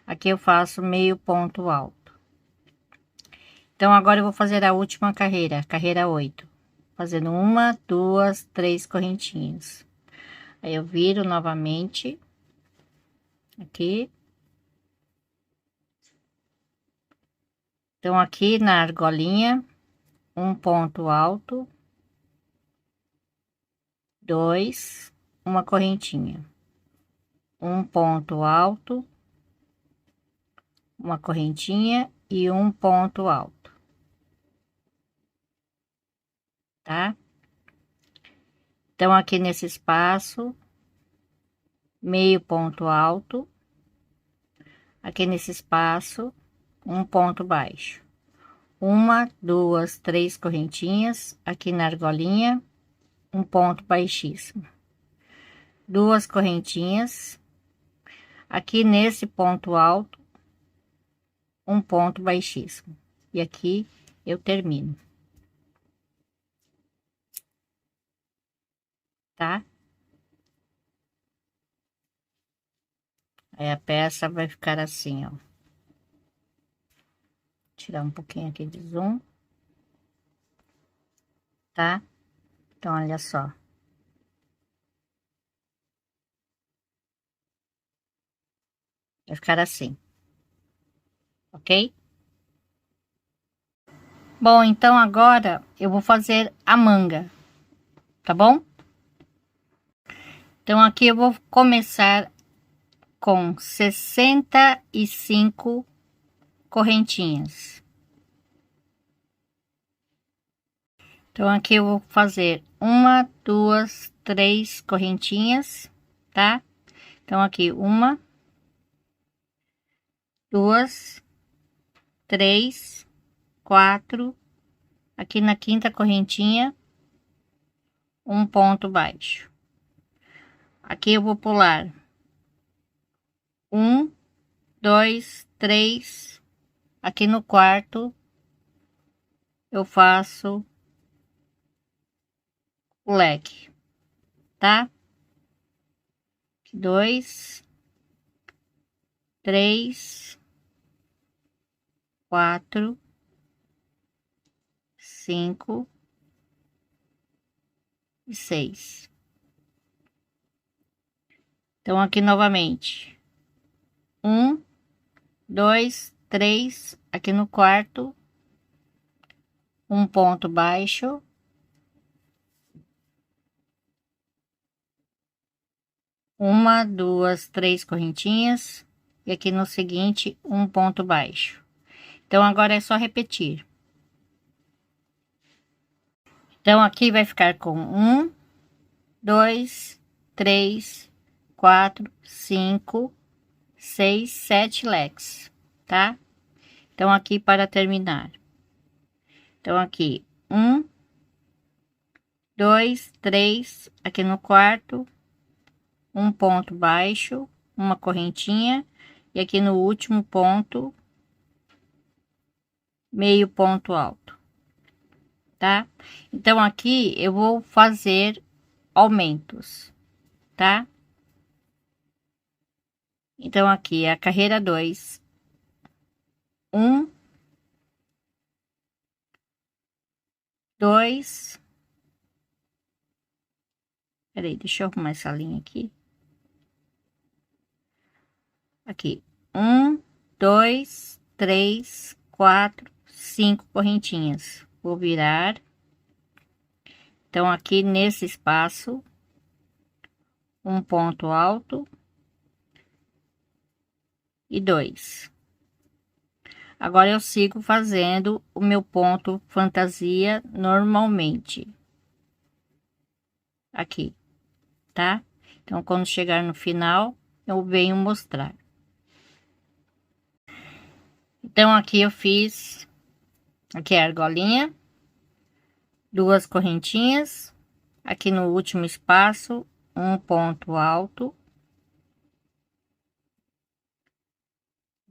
Aqui eu faço meio ponto alto. Então, agora eu vou fazer a última carreira, carreira 8, fazendo uma, duas, três correntinhas. Aí eu viro novamente aqui. Então, aqui na argolinha, um ponto alto, dois, uma correntinha, um ponto alto, uma correntinha e um ponto alto, tá? Então, aqui nesse espaço, meio ponto alto, aqui nesse espaço, um ponto baixo. Uma, duas, três correntinhas aqui na argolinha, um ponto baixíssimo. Duas correntinhas aqui nesse ponto alto, um ponto baixíssimo. E aqui eu termino. Tá? Aí a peça vai ficar assim, ó. Tirar um pouquinho aqui de zoom. Tá? Então, olha só. Vai ficar assim. Ok? Bom, então agora eu vou fazer a manga. Tá bom? Então, aqui eu vou começar com 65 correntinhas. Então, aqui eu vou fazer uma, duas, três correntinhas, tá? Então, aqui uma, duas, três, quatro, aqui na quinta correntinha, um ponto baixo. Aqui eu vou pular um, dois, três, aqui no quarto eu faço o leque, tá? Dois, três, quatro, cinco e seis. Então, aqui novamente, um, dois, três, aqui no quarto, um ponto baixo, uma, duas, três correntinhas, e aqui no seguinte, um ponto baixo. Então, agora é só repetir. Então, aqui vai ficar com um, dois, três, quatro, cinco, seis, sete leques, tá? Então, aqui para terminar. Então, aqui, um, dois, três, aqui no quarto, um ponto baixo, uma correntinha, e aqui no último ponto, meio ponto alto, tá? Então, aqui eu vou fazer aumentos, tá? Então, aqui é a carreira 2, um, dois, peraí, deixa eu arrumar essa linha aqui. Aqui, um, dois, três, quatro, cinco correntinhas. Vou virar. Então, aqui nesse espaço, um ponto alto e dois. Agora, eu sigo fazendo o meu ponto fantasia normalmente. Aqui, tá? Então, quando chegar no final, eu venho mostrar. Então, aqui eu fiz, aqui é a argolinha, duas correntinhas, aqui no último espaço, um ponto alto,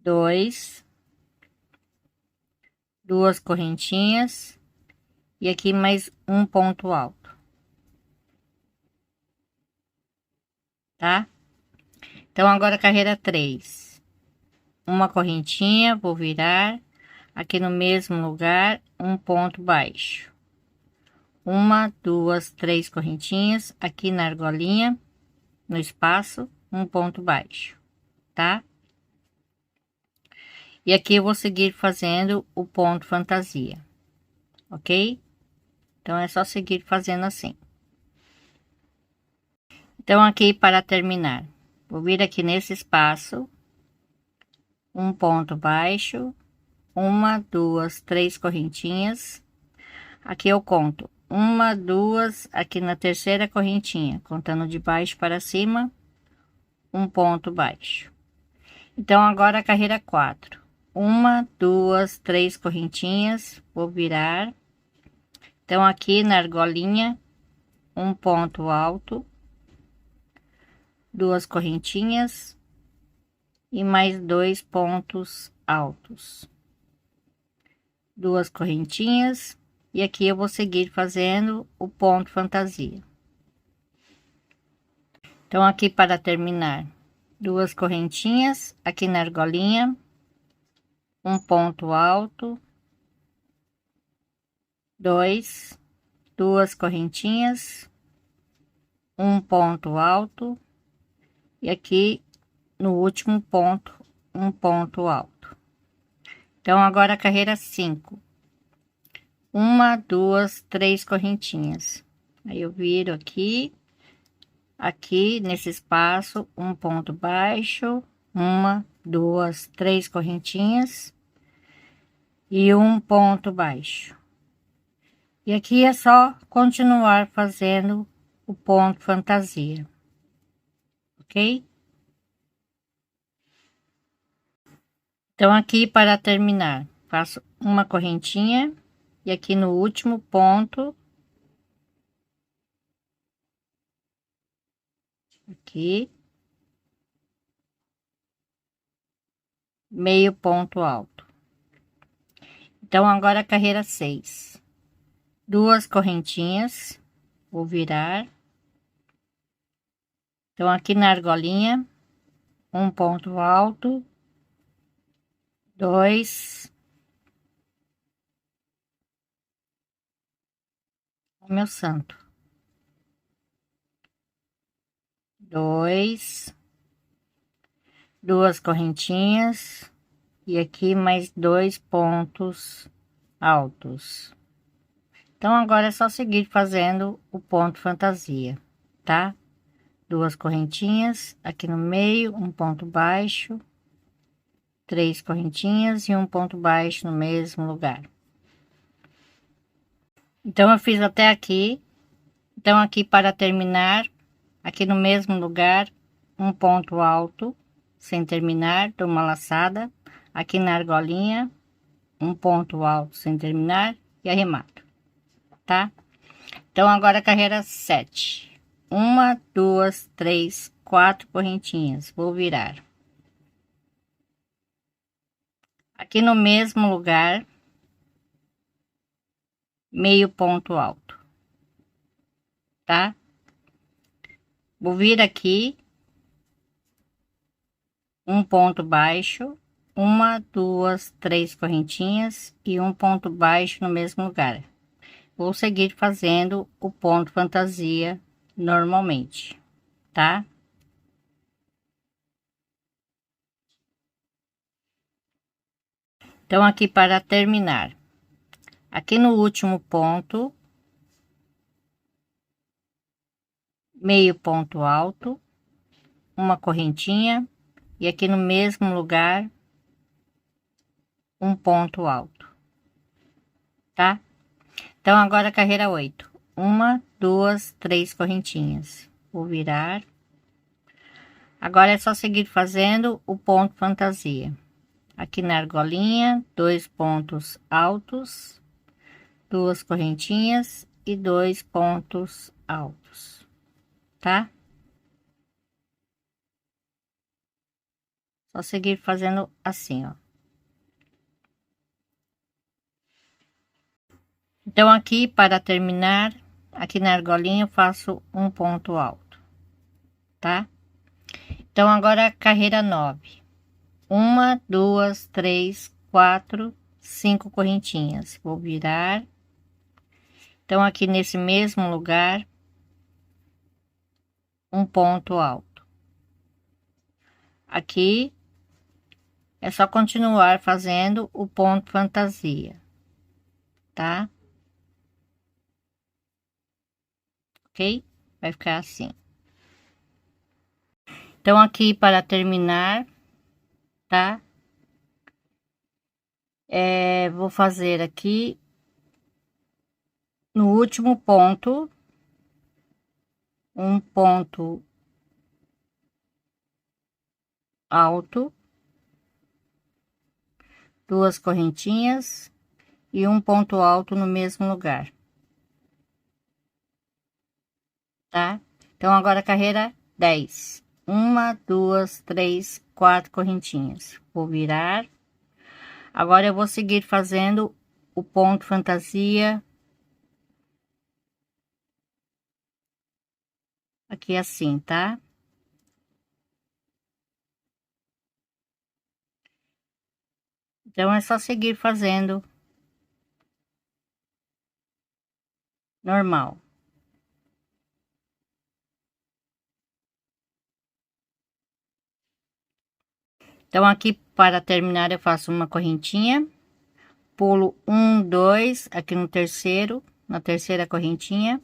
dois, duas correntinhas e aqui mais um ponto alto, tá? Então, agora carreira 3, uma correntinha, vou virar, aqui no mesmo lugar, um ponto baixo, uma, duas, três correntinhas, aqui na argolinha, no espaço, um ponto baixo, tá? E aqui eu vou seguir fazendo o ponto fantasia, ok? Então, é só seguir fazendo assim. Então, aqui para terminar, vou vir aqui nesse espaço, um ponto baixo, uma, duas, três correntinhas. Aqui eu conto uma, duas, aqui na terceira correntinha, contando de baixo para cima, um ponto baixo. Então, agora a carreira 4. Uma, duas, três correntinhas, vou virar. Então, aqui na argolinha, um ponto alto, duas correntinhas e mais dois pontos altos, duas correntinhas, e aqui eu vou seguir fazendo o ponto fantasia. Então, aqui para terminar, duas correntinhas aqui na argolinha, um ponto alto, dois, duas correntinhas, um ponto alto, e aqui no último ponto, um ponto alto. Então, agora a carreira 5. Uma, duas, três correntinhas. Aí eu viro aqui, aqui nesse espaço, um ponto baixo, uma, duas, três correntinhas e um ponto baixo. E aqui é só continuar fazendo o ponto fantasia, ok? Então, aqui para terminar, faço uma correntinha e aqui no último ponto, aqui, meio ponto alto. Então, agora a carreira 6. Duas correntinhas, vou virar. Então, aqui na argolinha, um ponto alto, dois, o meu santo, dois, duas correntinhas e aqui mais dois pontos altos. Então, agora é só seguir fazendo o ponto fantasia, tá? Duas correntinhas aqui no meio, um ponto baixo, três correntinhas e um ponto baixo no mesmo lugar. Então, eu fiz até aqui. Então, aqui para terminar, aqui no mesmo lugar, um ponto alto, sem terminar, dou uma laçada. Aqui na argolinha, um ponto alto sem terminar e arremato, tá? Então, agora a carreira 7. Uma, duas, três, quatro correntinhas. Vou virar. Aqui no mesmo lugar, meio ponto alto, tá? Vou vir aqui, um ponto baixo, uma, duas, três correntinhas e um ponto baixo no mesmo lugar. Vou seguir fazendo o ponto fantasia normalmente, tá? Então, aqui para terminar, aqui no último ponto, meio ponto alto, uma correntinha e aqui no mesmo lugar, um ponto alto, tá? Então, agora a carreira 8. Uma, duas, três correntinhas. Vou virar. Agora é só seguir fazendo o ponto fantasia. Aqui na argolinha, dois pontos altos, duas correntinhas e dois pontos altos, tá? Só seguir fazendo assim, ó. Então, aqui para terminar, aqui na argolinha eu faço um ponto alto, tá? Então, agora carreira 9. Uma, duas, três, quatro, cinco correntinhas. Vou virar. Então, aqui nesse mesmo lugar, um ponto alto. Aqui é só continuar fazendo o ponto fantasia, tá? Ok? Vai ficar assim. Então, aqui para terminar, tá? Vou fazer aqui no último ponto, um ponto alto, duas correntinhas e um ponto alto no mesmo lugar, tá? Então agora carreira 10, uma, duas, três, quatro correntinhas, vou virar. Agora eu vou seguir fazendo o ponto fantasia aqui assim, tá? Então é só seguir fazendo normal. Então aqui para terminar eu faço uma correntinha, pulo um, dois, aqui no terceiro, na terceira correntinha,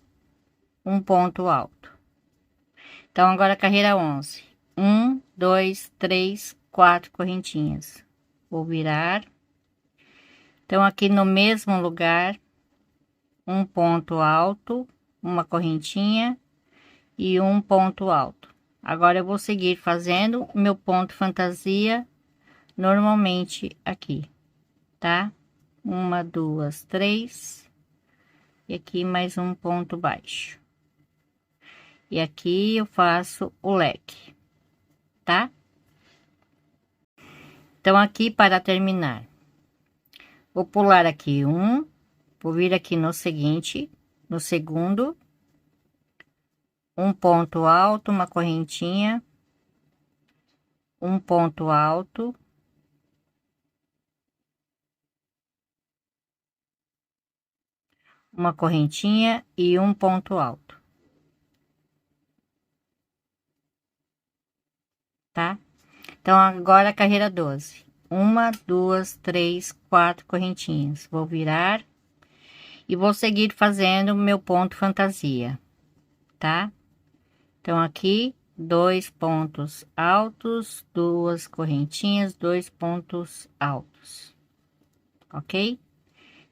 um ponto alto. Então agora carreira 11, um, dois, três, quatro correntinhas, vou virar. Então aqui no mesmo lugar, um ponto alto, uma correntinha e um ponto alto. Agora eu vou seguir fazendo o meu ponto fantasia normalmente aqui, tá? Uma, duas, três, e aqui mais um ponto baixo. E aqui eu faço o leque, tá? Então aqui para terminar, vou pular aqui um, vou vir aqui no seguinte, no segundo, um ponto alto, uma correntinha, um ponto alto, uma correntinha e um ponto alto, tá? Então agora a carreira 12, uma, duas, três, quatro correntinhas, vou virar e vou seguir fazendo meu ponto fantasia, tá? Então aqui dois pontos altos, duas correntinhas, dois pontos altos, ok?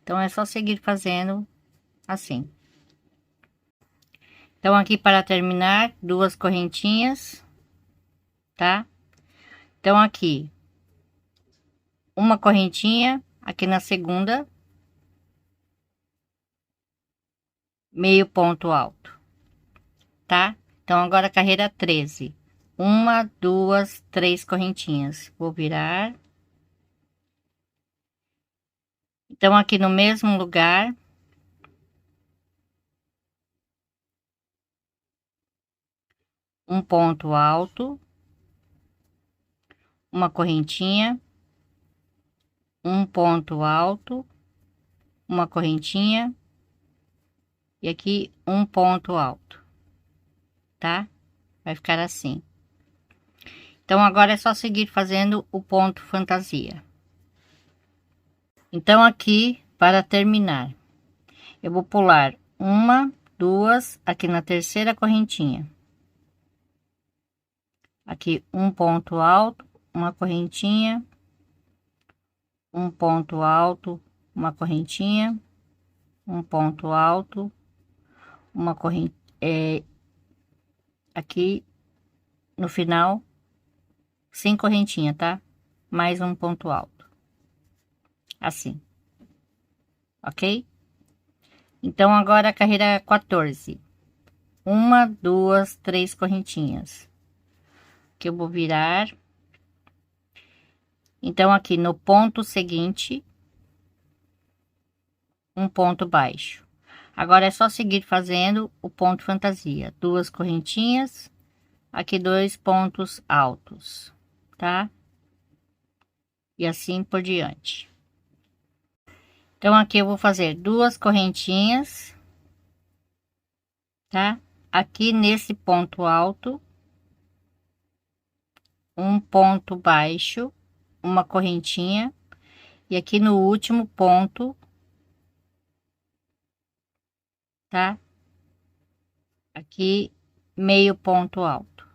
Então é só seguir fazendo assim. Então aqui para terminar, duas correntinhas, tá? Então aqui uma correntinha, aqui na segunda, meio ponto alto, tá? Então agora carreira 13, uma, duas, três correntinhas, vou virar. Então aqui no mesmo lugar, um ponto alto, uma correntinha, um ponto alto, uma correntinha e aqui um ponto alto, tá? Vai ficar assim. Então agora é só seguir fazendo o ponto fantasia. Então aqui para terminar, eu vou pular uma, duas, aqui na terceira correntinha, aqui um ponto alto, uma correntinha, um ponto alto, uma correntinha, um ponto alto, uma corrente, aqui no final, sem correntinha, tá? Mais um ponto alto, assim, ok? Então agora a carreira 14, uma, duas, três correntinhas, que eu vou virar. Então aqui no ponto seguinte, um ponto baixo. Agora é só seguir fazendo o ponto fantasia, duas correntinhas, aqui dois pontos altos, tá? E assim por diante. Então aqui eu vou fazer duas correntinhas, tá? Aqui nesse ponto alto, um ponto baixo, uma correntinha, e aqui no último ponto, tá? Aqui meio ponto alto,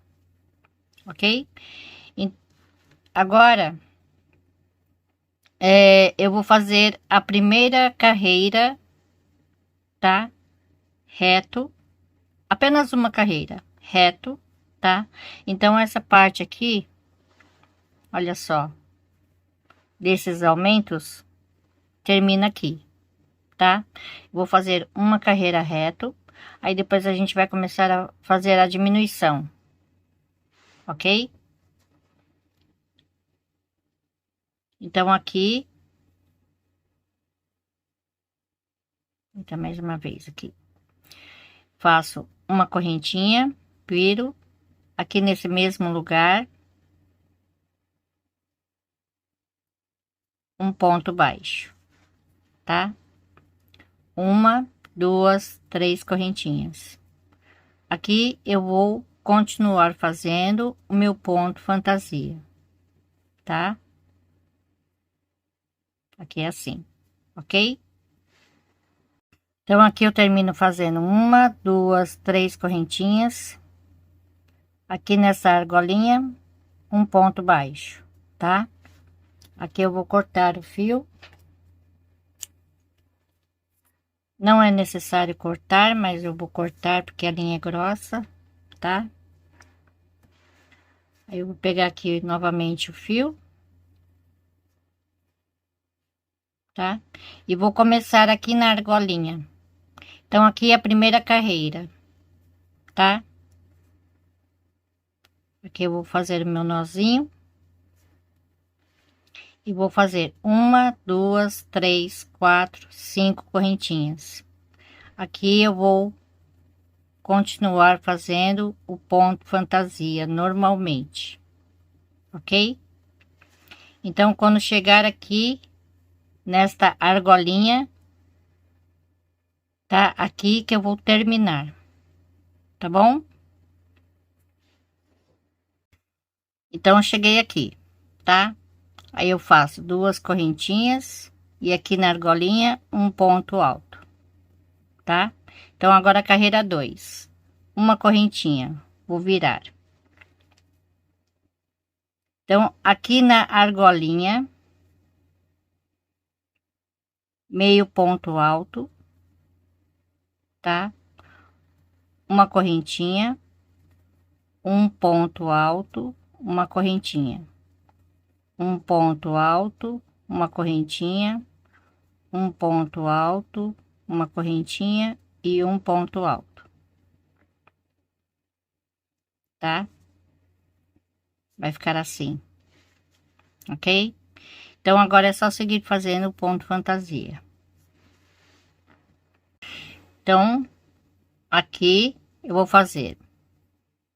ok? Agora eu vou fazer a primeira carreira, tá? Reto, apenas uma carreira, reto, tá? Então essa parte aqui, olha só, desses aumentos termina aqui, tá? Vou fazer uma carreira reto, aí depois a gente vai começar a fazer a diminuição, ok? Então aqui, então mais uma vez aqui, faço uma correntinha, viro aqui nesse mesmo lugar, um ponto baixo, tá? Uma, duas, três correntinhas. Aqui eu vou continuar fazendo o meu ponto fantasia, tá? Aqui é assim, ok? Então aqui eu termino fazendo uma, duas, três correntinhas. Aqui nessa argolinha, um ponto baixo, tá? Aqui eu vou cortar o fio. Não é necessário cortar, mas eu vou cortar porque a linha é grossa, tá? Aí eu vou pegar aqui novamente o fio, tá? E vou começar aqui na argolinha. Então aqui é a primeira carreira, tá? Aqui eu vou fazer o meu nozinho. E vou fazer uma, duas, três, quatro, cinco correntinhas. Aqui eu vou continuar fazendo o ponto fantasia normalmente, ok? Então, quando chegar aqui nesta argolinha, tá aqui que eu vou terminar, tá bom? Então, eu cheguei aqui, tá? Aí eu faço duas correntinhas e aqui na argolinha um ponto alto, tá? Então, agora a carreira 2, uma correntinha, vou virar. Então, aqui na argolinha, meio ponto alto, tá? Uma correntinha, um ponto alto, uma correntinha, um ponto alto, uma correntinha, um ponto alto, uma correntinha e um ponto alto, tá? Vai ficar assim, ok? Então, agora é só seguir fazendo o ponto fantasia. Então, aqui eu vou fazer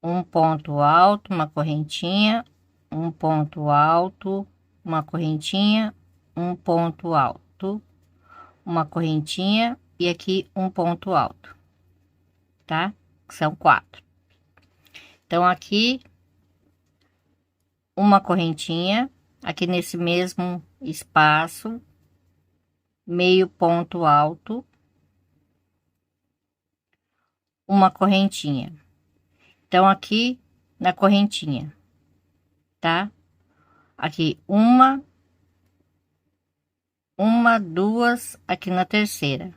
um ponto alto, uma correntinha, um ponto alto, uma correntinha, um ponto alto, uma correntinha e aqui um ponto alto, tá? São 4. Então, aqui uma correntinha, aqui nesse mesmo espaço, meio ponto alto, uma correntinha. Então, aqui na correntinha, tá? Aqui uma, duas, aqui na terceira.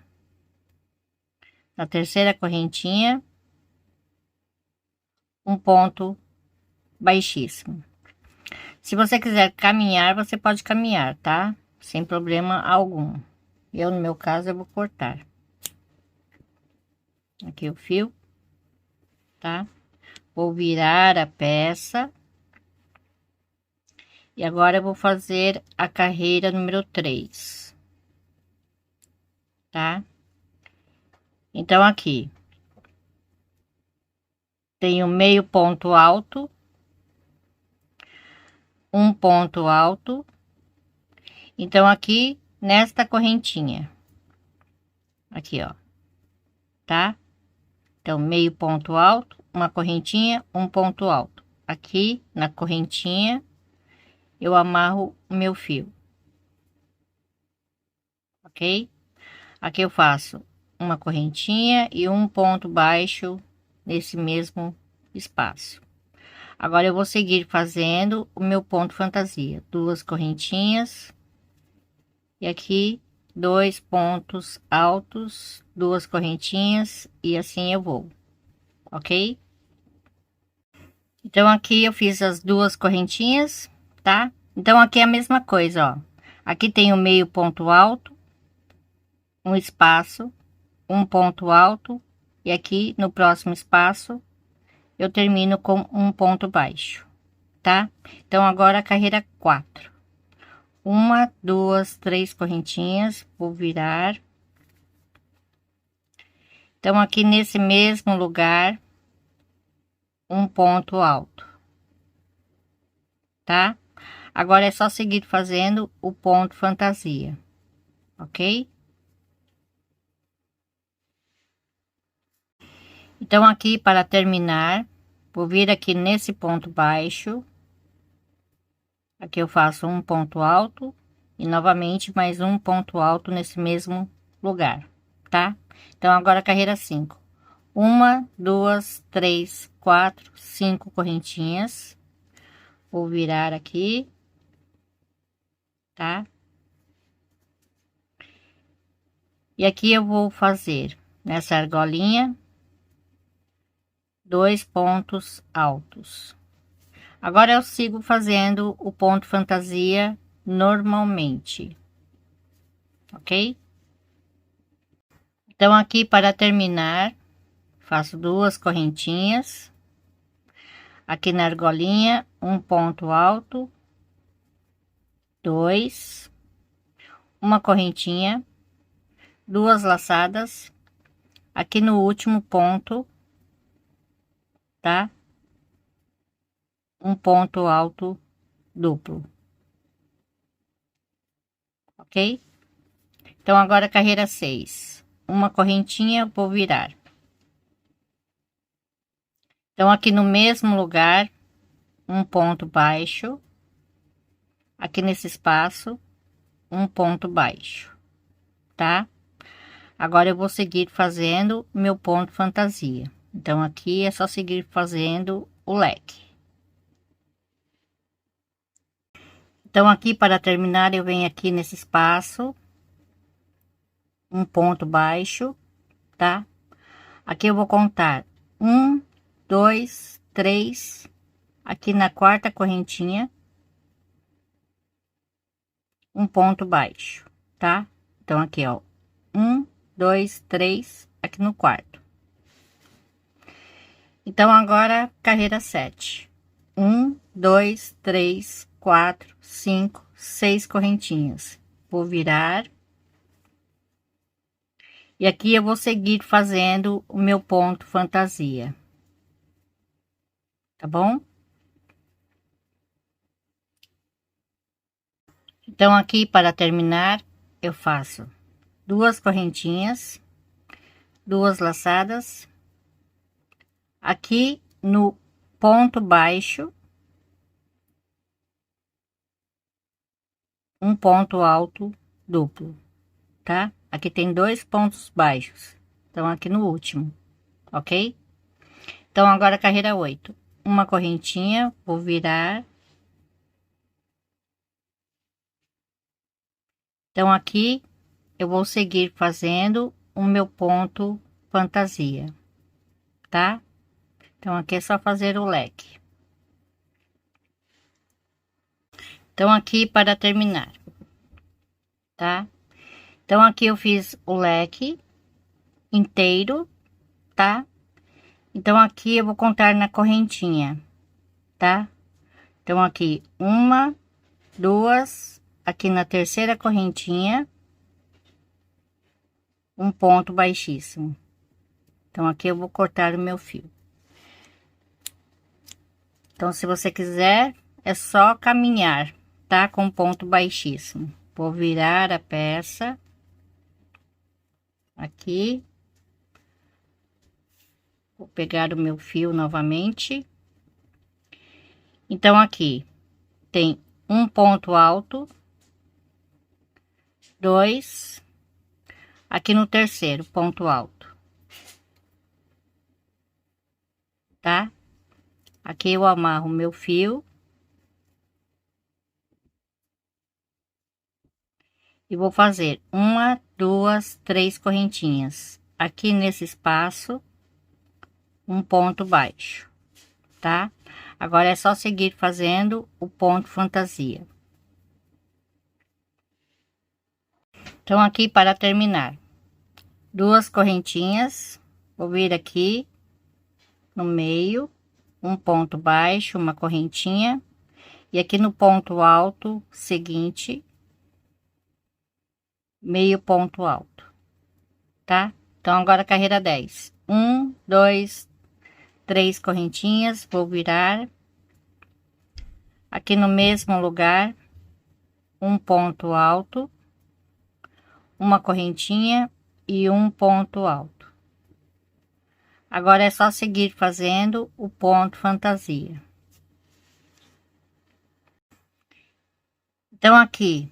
Na terceira correntinha, um ponto baixíssimo. Se você quiser caminhar, você pode caminhar, tá? Sem problema algum. Eu, no meu caso, eu vou cortar. Aqui o fio, tá? Vou virar a peça. E agora eu vou fazer a carreira número 3, tá? Então, aqui tenho meio ponto alto, um ponto alto. Então, aqui nesta correntinha, aqui, ó, tá? Então, meio ponto alto, uma correntinha, um ponto alto. Aqui na correntinha, eu amarro o meu fio, ok? Aqui eu faço uma correntinha e um ponto baixo nesse mesmo espaço. Agora eu vou seguir fazendo o meu ponto fantasia, duas correntinhas e aqui dois pontos altos, duas correntinhas e assim eu vou, ok? Então aqui eu fiz as duas correntinhas, tá? Então aqui é a mesma coisa, ó. Aqui tem o meio ponto alto, um espaço, um ponto alto, e aqui no próximo espaço eu termino com um ponto baixo, tá? Então agora a carreira 4. Uma, duas, três correntinhas, vou virar. Então aqui nesse mesmo lugar, um ponto alto, tá? Agora é só seguir fazendo o ponto fantasia, ok? Então aqui para terminar, vou vir aqui nesse ponto baixo. Aqui eu faço um ponto alto e novamente mais um ponto alto nesse mesmo lugar, tá? Então agora carreira 5. Uma, duas, três, quatro, cinco correntinhas. Vou virar aqui, tá? E aqui eu vou fazer nessa argolinha 2 pontos altos. Agora eu sigo fazendo o ponto fantasia normalmente, ok? Então aqui para terminar, faço 2 correntinhas, aqui na argolinha, um ponto alto, 2, uma correntinha, 2 laçadas, aqui no último ponto, tá? Um ponto alto duplo, ok? Então agora carreira 6, uma correntinha, vou virar. Então aqui no mesmo lugar, um ponto baixo, aqui nesse espaço, um ponto baixo, tá? Agora eu vou seguir fazendo meu ponto fantasia. Então aqui é só seguir fazendo o leque. Então aqui para terminar eu venho aqui nesse espaço, um ponto baixo, tá? Aqui eu vou contar um, dois, três, aqui na quarta correntinha, um ponto baixo, tá? Então aqui ó, um, dois, três, aqui no quarto. Então agora carreira 7. Um, dois, três, quatro, cinco, 6 correntinhas. Vou virar. E aqui eu vou seguir fazendo o meu ponto fantasia. Tá bom? Então aqui para terminar, eu faço 2 correntinhas, 2 laçadas. Aqui no ponto baixo, um ponto alto duplo, tá? Aqui tem 2 pontos baixos, então aqui no último, ok? Então agora carreira 8, uma correntinha, vou virar. Então aqui eu vou seguir fazendo o meu ponto fantasia, tá? Então aqui é só fazer o leque. Então aqui para terminar, tá? Então aqui eu fiz o leque inteiro, tá? Então aqui eu vou contar na correntinha, tá? Então aqui uma, duas, aqui na terceira correntinha, um ponto baixíssimo. Então aqui eu vou cortar o meu fio. Então se você quiser, é só caminhar, tá? Com ponto baixíssimo. Vou virar a peça aqui. Vou pegar o meu fio novamente. Então aqui tem um ponto alto, 2, aqui no terceiro ponto alto, tá? Aqui eu amarro o meu fio e vou fazer uma, duas, três correntinhas aqui nesse espaço, um ponto baixo, tá? Agora é só seguir fazendo o ponto fantasia. Então, aqui para terminar, 2 correntinhas, vou vir aqui no meio, um ponto baixo, uma correntinha, e aqui no ponto alto seguinte, meio ponto alto, tá? Então, agora carreira 10. 1, 2, 3 correntinhas, vou virar aqui no mesmo lugar, um ponto alto, uma correntinha e um ponto alto. Agora é só seguir fazendo o ponto fantasia. Então, aqui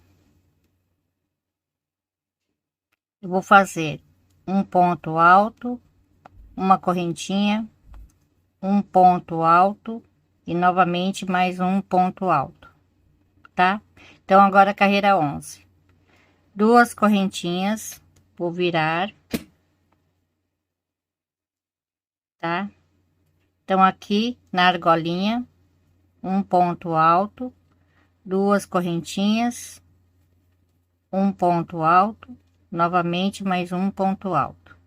eu vou fazer um ponto alto, uma correntinha, um ponto alto e novamente mais um ponto alto, tá? Então, agora carreira 11. 2 correntinhas, vou virar, tá? Então, aqui na argolinha, um ponto alto, 2 correntinhas, um ponto alto, novamente mais um ponto alto.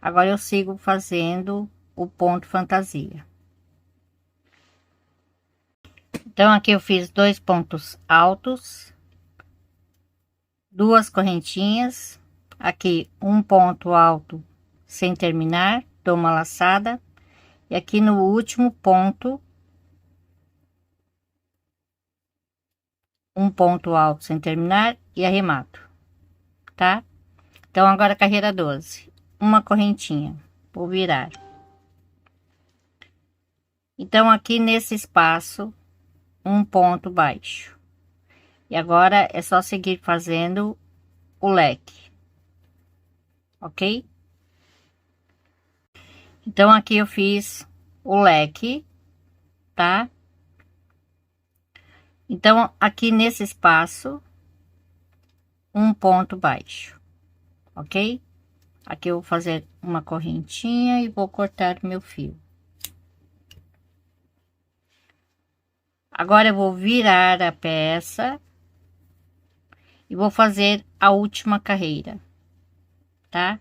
Agora eu sigo fazendo o ponto fantasia. Então, aqui eu fiz 2 pontos altos, 2 correntinhas, aqui um ponto alto sem terminar, dou uma laçada, e aqui no último ponto, um ponto alto sem terminar e arremato, tá? Então, agora carreira 12, uma correntinha, vou virar. Então, aqui nesse espaço, um ponto baixo. E agora é só seguir fazendo o leque, ok? Então, aqui eu fiz o leque, tá? Então, aqui nesse espaço, um ponto baixo, ok? Aqui eu vou fazer uma correntinha e vou cortar meu fio. Agora eu vou virar a peça e vou fazer a última carreira, tá?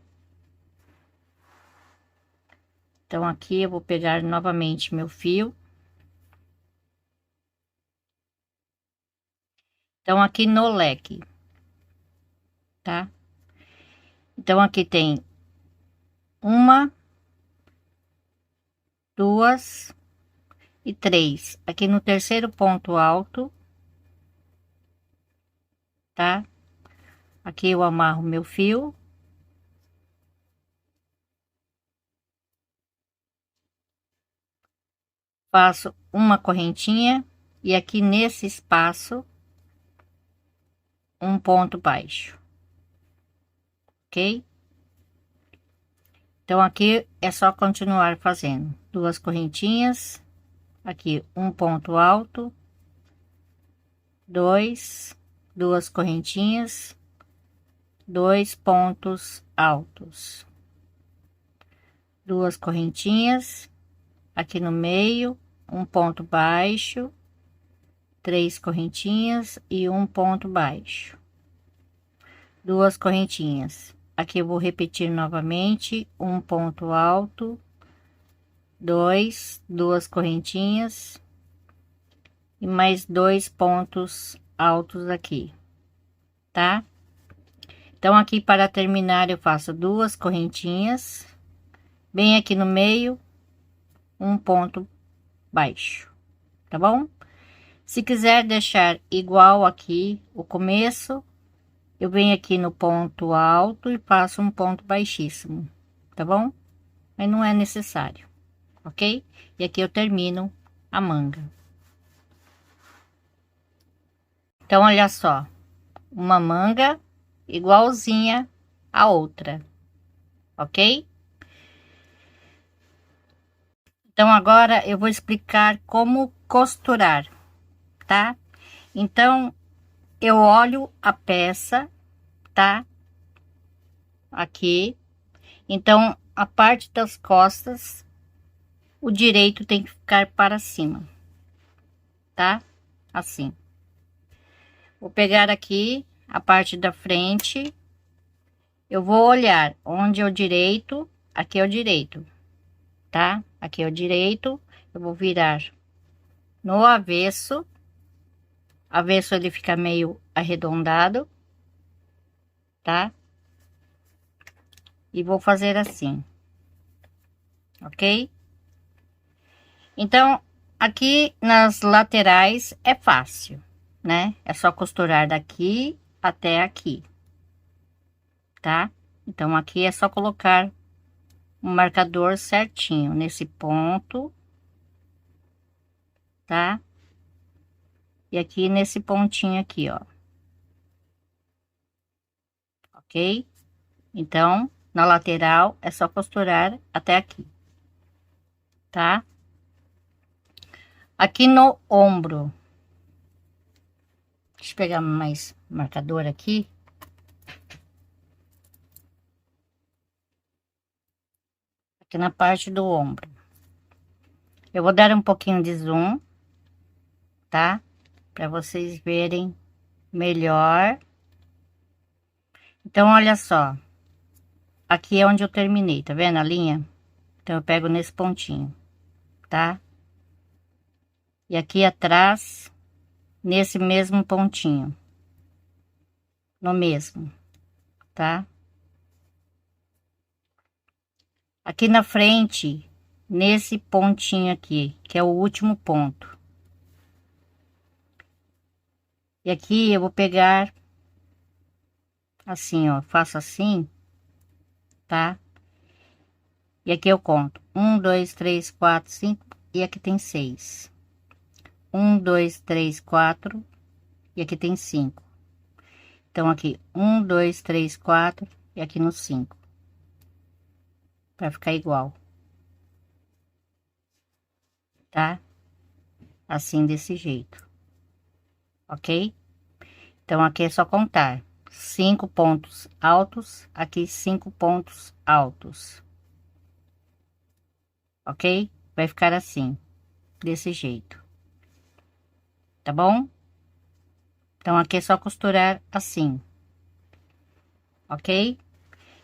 Então, aqui eu vou pegar novamente meu fio. Então, aqui no leque, tá? Então, aqui tem uma, 2 e 3. Aqui no terceiro ponto alto, tá? Aqui eu amarro meu fio. Faço uma correntinha e aqui nesse espaço, um ponto baixo, ok? Então, aqui é só continuar fazendo 2 correntinhas, aqui um ponto alto, 2 correntinhas, 2 pontos altos, 2 correntinhas, aqui no meio, um ponto baixo, 3 correntinhas e um ponto baixo, 2 correntinhas. Aqui eu vou repetir novamente, um ponto alto, 2 correntinhas e mais 2 pontos altos aqui, tá? Então, aqui para terminar, eu faço 2 correntinhas, bem aqui no meio, um ponto baixo, tá bom? Se quiser deixar igual aqui o começo, eu venho aqui no ponto alto e faço um ponto baixíssimo, tá bom? Mas não é necessário, ok? E aqui eu termino a manga. Então, olha só, uma manga igualzinha a outra, ok? Então, agora eu vou explicar como costurar, tá? Então, eu olho a peça, tá? Aqui. Então, a parte das costas, o direito tem que ficar para cima, tá? Assim. Vou pegar aqui a parte da frente eu vou olhar onde é o direito, aqui é o direito, tá? Aqui é o direito, eu vou virar no avesso. Avesso ele fica meio arredondado, tá? E vou fazer assim, ok? Então, aqui nas laterais é fácil, né? É só costurar daqui até aqui, tá? Então, aqui é só colocar um marcador certinho nesse ponto, tá? E aqui nesse pontinho aqui, ó. Ok? Então, na lateral é só costurar até aqui, tá? Aqui no ombro, deixa eu pegar mais marcador aqui. Aqui na parte do ombro, eu vou dar um pouquinho de zoom, tá? Para vocês verem melhor. Então, olha só, aqui é onde eu terminei, tá vendo a linha? Então, eu pego nesse pontinho, tá? E aqui atrás, nesse mesmo pontinho, no mesmo, tá? Aqui na frente, nesse pontinho aqui, que é o último ponto. E aqui eu vou pegar assim, ó, faço assim, tá? E aqui eu conto 1, 2, 3, 4, 5 e aqui tem 6. 1, 2, 3, 4 e aqui tem 5. Então aqui 1, 2, 3, 4 e aqui no 5. Para ficar igual, tá? Assim desse jeito, ok? Então aqui é só contar 5 pontos altos, aqui 5 pontos altos, ok? Vai ficar assim, desse jeito, tá bom? Então aqui é só costurar assim, ok?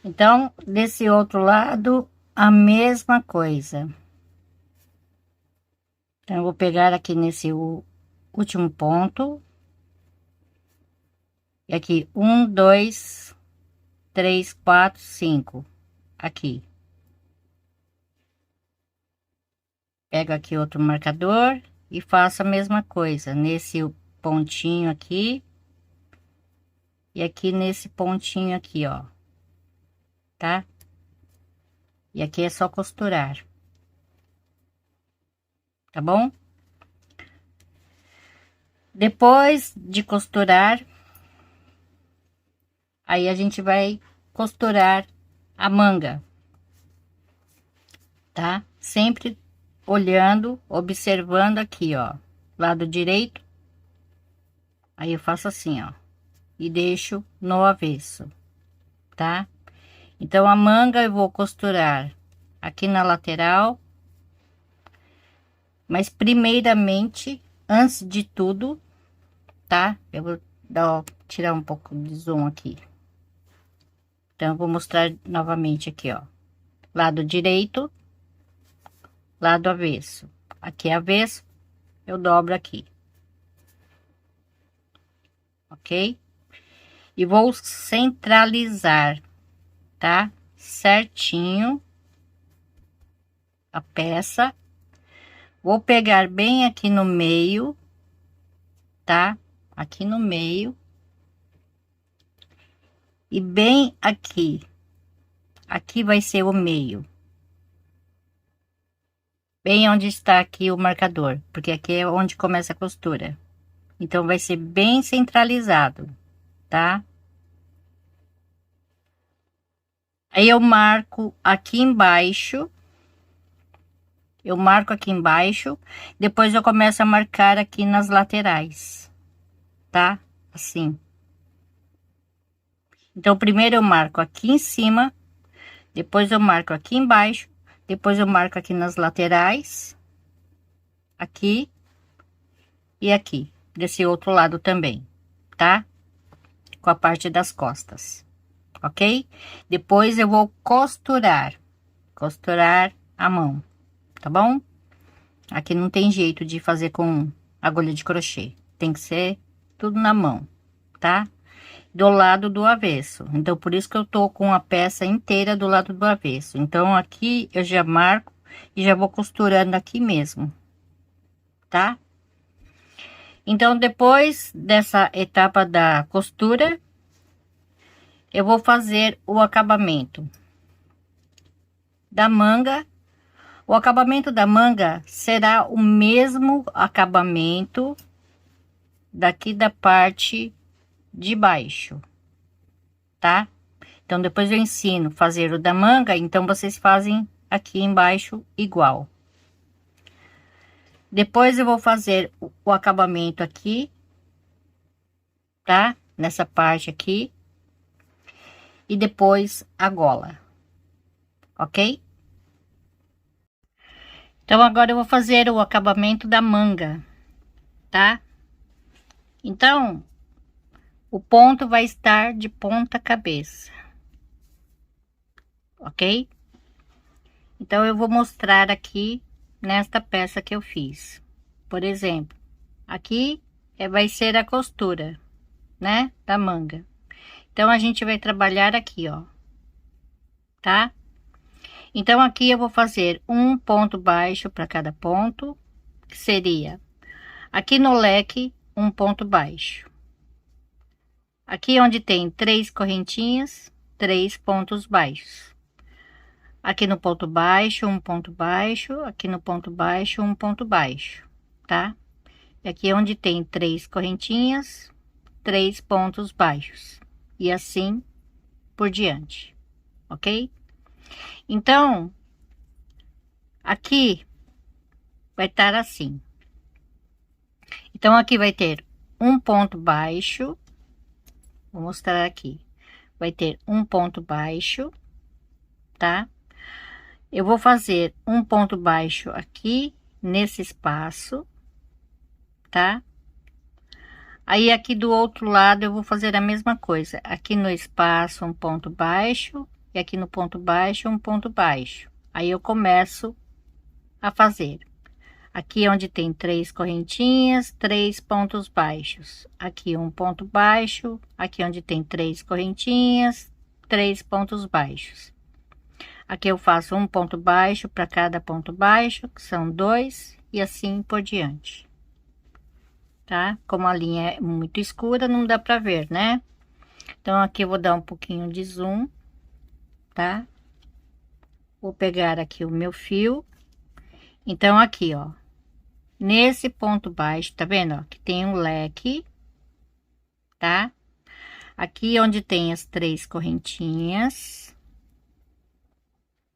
Então desse outro lado a mesma coisa. Então eu vou pegar aqui nesse último ponto e aqui 1, 2, 3, 4, 5 aqui. Pego aqui outro marcador e faço a mesma coisa nesse pontinho aqui e aqui nesse pontinho aqui, ó, tá? E aqui é só costurar, tá bom? Depois de costurar, aí a gente vai costurar a manga, tá? Sempre olhando, observando aqui, ó, lado direito. Aí eu faço assim, ó, e deixo no avesso, tá? Então a manga eu vou costurar aqui na lateral, mas primeiramente, antes de tudo, tá? Eu vou tirar um pouco de zoom aqui. Então eu vou mostrar novamente aqui, ó, lado direito, lado avesso. Aqui é avesso, eu dobro aqui, ok? E vou centralizar, tá? Certinho a peça. Vou pegar bem aqui no meio, tá? Aqui no meio. E bem aqui. Aqui vai ser o meio. Bem onde está aqui o marcador, porque aqui é onde começa a costura. Então vai ser bem centralizado, tá? Aí eu marco aqui embaixo. Eu marco aqui embaixo, depois eu começo a marcar aqui nas laterais, tá? Assim. Então, primeiro eu marco aqui em cima, depois eu marco aqui embaixo, depois eu marco aqui nas laterais, aqui e aqui, desse outro lado também, tá? Com a parte das costas, ok? Depois eu vou costurar a mão, tá bom? Aqui não tem jeito de fazer com agulha de crochê, tem que ser tudo na mão, tá? Do lado do avesso, então por isso que eu tô com a peça inteira do lado do avesso. Então aqui eu já marco e já vou costurando aqui mesmo, tá? Então depois dessa etapa da costura, eu vou fazer o acabamento da manga. O acabamento da manga será o mesmo acabamento daqui da parte de baixo, tá? Então depois eu ensino a fazer o da manga, então vocês fazem aqui embaixo igual. Depois eu vou fazer o acabamento aqui, tá? Nessa parte aqui. E depois a gola, ok? Então agora eu vou fazer o acabamento da manga, tá? Então o ponto vai estar de ponta cabeça, ok? Então eu vou mostrar aqui nesta peça que eu fiz. Por exemplo, aqui vai ser a costura, né, da manga. Então a gente vai trabalhar aqui, ó, tá? Então aqui eu vou fazer um ponto baixo para cada ponto, que seria aqui no leque um ponto baixo. Aqui onde tem 3 correntinhas, 3 pontos baixos. Aqui no ponto baixo, um ponto baixo, aqui no ponto baixo, um ponto baixo, tá? E aqui onde tem 3 correntinhas, 3 pontos baixos. E assim por diante, ok? Então, aqui vai estar assim. Então, aqui vai ter um ponto baixo. Vou mostrar aqui. Vai ter um ponto baixo, tá? Eu vou fazer um ponto baixo aqui nesse espaço, tá? Aí aqui do outro lado eu vou fazer a mesma coisa. Aqui no espaço um ponto baixo e aqui no ponto baixo um ponto baixo. Aí eu começo a fazer. Aqui onde tem 3 correntinhas, 3 pontos baixos. Aqui um ponto baixo, aqui onde tem 3 correntinhas, 3 pontos baixos. Aqui eu faço um ponto baixo para cada ponto baixo, que são 2, e assim por diante. Tá? Como a linha é muito escura, não dá para ver, né? Então aqui eu vou dar um pouquinho de zoom, tá? Vou pegar aqui o meu fio. Então aqui, ó, nesse ponto baixo, tá vendo, ó, que tem um leque, tá? Aqui onde tem as 3 correntinhas,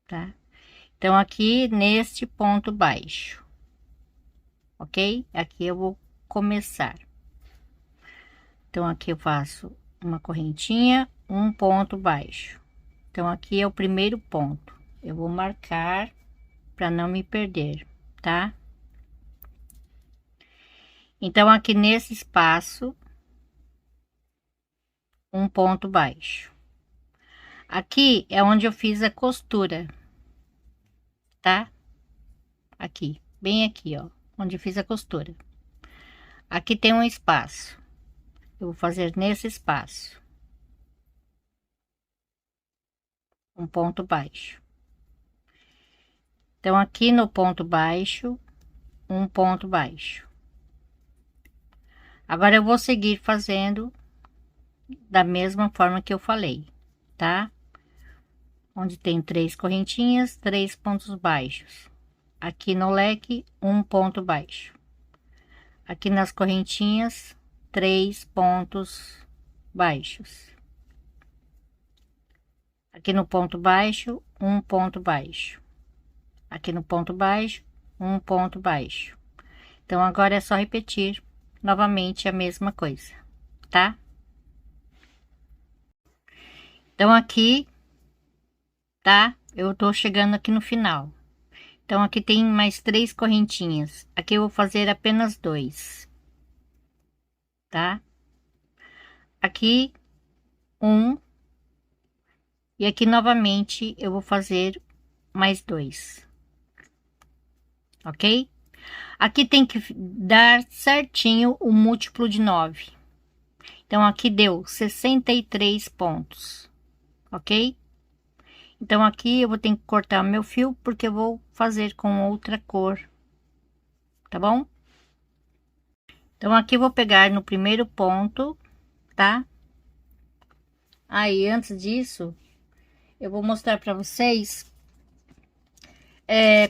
tá? Então aqui neste ponto baixo, ok? Aqui eu vou começar. Então aqui eu faço uma correntinha, um ponto baixo. Então aqui é o primeiro ponto. Eu vou marcar para não me perder, tá? Então aqui nesse espaço um ponto baixo. Aqui é onde eu fiz a costura, tá? Aqui, bem aqui, ó, onde eu fiz a costura. Aqui tem um espaço. Eu vou fazer nesse espaço um ponto baixo. Então aqui no ponto baixo, um ponto baixo. Agora eu vou seguir fazendo da mesma forma que eu falei, tá? Onde tem 3 correntinhas, 3 pontos baixos. Aqui no leque, um ponto baixo. Aqui nas correntinhas, 3 pontos baixos. Aqui no ponto baixo, um ponto baixo. Aqui no ponto baixo, um ponto baixo. Então agora é só repetir novamente a mesma coisa, tá? Então aqui, tá? Eu tô chegando aqui no final. Então aqui tem mais 3 correntinhas. Aqui eu vou fazer apenas 2, tá? Aqui um, E aqui novamente eu vou fazer mais 2, ok? Aqui tem que dar certinho o múltiplo de 9. Então aqui deu 63 pontos, ok? Então aqui eu vou ter que cortar meu fio porque eu vou fazer com outra cor, tá bom? Então aqui eu vou pegar no primeiro ponto, tá? Aí antes disso, eu vou mostrar para vocês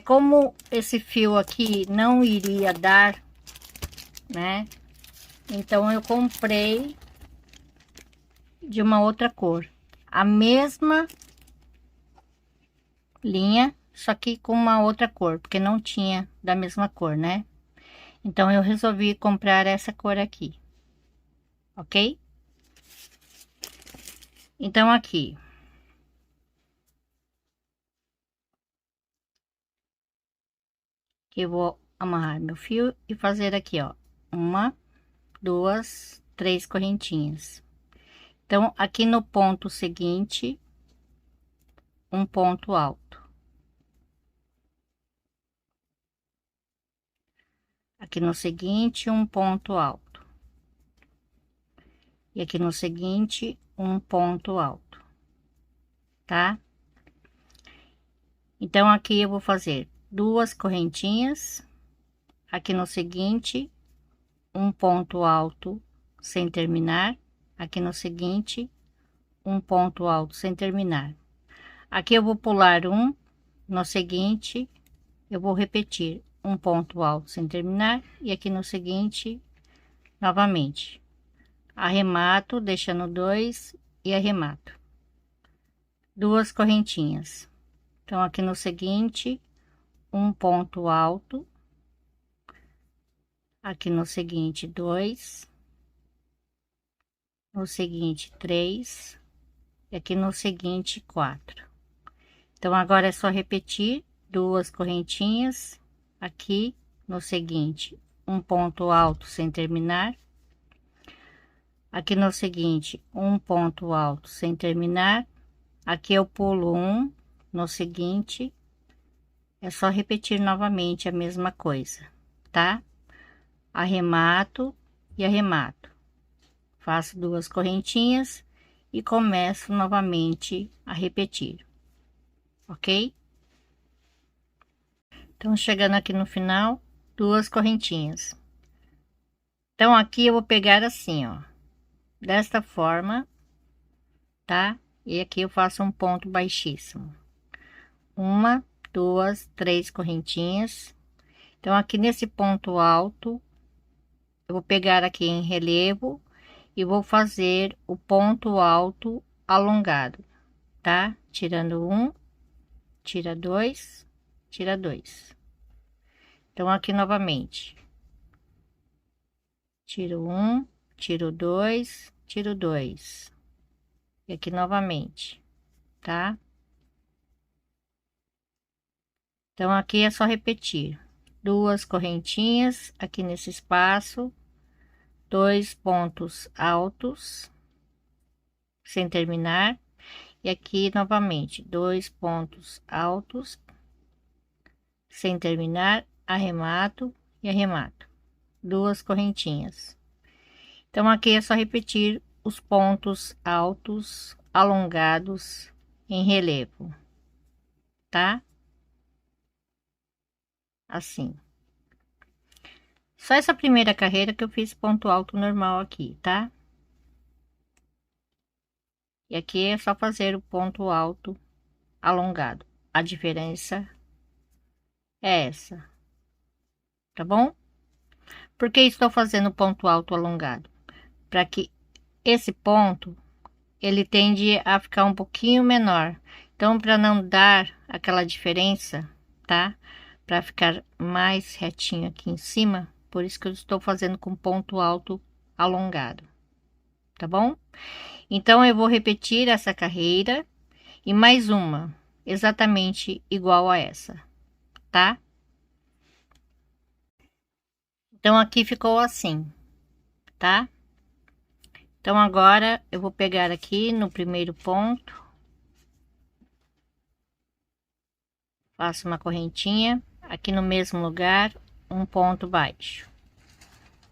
como esse fio aqui não iria dar, né? Então eu comprei de uma outra cor, a mesma linha, só que com uma outra cor, porque não tinha da mesma cor, né? Então eu resolvi comprar essa cor aqui, ok? Então aqui eu vou amarrar meu fio e fazer aqui, ó, uma, duas, três correntinhas. Então aqui no ponto seguinte, um ponto alto. Aqui no seguinte, um ponto alto. E aqui no seguinte, um ponto alto, tá? Então aqui eu vou fazer duas correntinhas. Aqui no seguinte, um ponto alto sem terminar. Aqui no seguinte, um ponto alto sem terminar. Aqui eu vou pular um, no seguinte eu vou repetir um ponto alto sem terminar, e aqui no seguinte novamente arremato deixando dois e arremato duas correntinhas. Então aqui no seguinte um ponto alto, aqui no seguinte dois, no seguinte três, e aqui no seguinte quatro. Então agora é só repetir duas correntinhas aqui no seguinte, um ponto alto sem terminar. Aqui no seguinte, um ponto alto sem terminar. Aqui eu pulo um, no seguinte é só repetir novamente a mesma coisa, tá? Arremato e arremato, faço duas correntinhas e começo novamente a repetir, ok? Então chegando aqui no final, duas correntinhas. Então aqui eu vou pegar assim, ó, desta forma, tá? E aqui eu faço um ponto baixíssimo, uma, duas, três correntinhas. Então aqui nesse ponto alto eu vou pegar aqui em relevo e vou fazer o ponto alto alongado, tá? Tirando um, tira dois, tira dois. Então aqui novamente, tiro um, tiro dois, tiro dois, e aqui novamente, tá? Então aqui é só repetir duas correntinhas aqui nesse espaço, dois pontos altos sem terminar, e aqui novamente dois pontos altos sem terminar, arremato e arremato duas correntinhas. Então aqui é só repetir os pontos altos alongados em relevo, tá? Assim. Só essa primeira carreira que eu fiz ponto alto normal aqui, tá? E aqui é só fazer o ponto alto alongado. A diferença é essa, tá bom? Por que estou fazendo ponto alto alongado? Para que esse ponto ele tende a ficar um pouquinho menor. Então, para não dar aquela diferença, tá? Para ficar mais retinho aqui em cima, por isso que eu estou fazendo com ponto alto alongado, tá bom? Então, eu vou repetir essa carreira e mais uma, exatamente igual a essa, tá? Então, aqui ficou assim, tá? Então, agora eu vou pegar aqui no primeiro ponto Faço uma correntinha, aqui no mesmo lugar, um ponto baixo.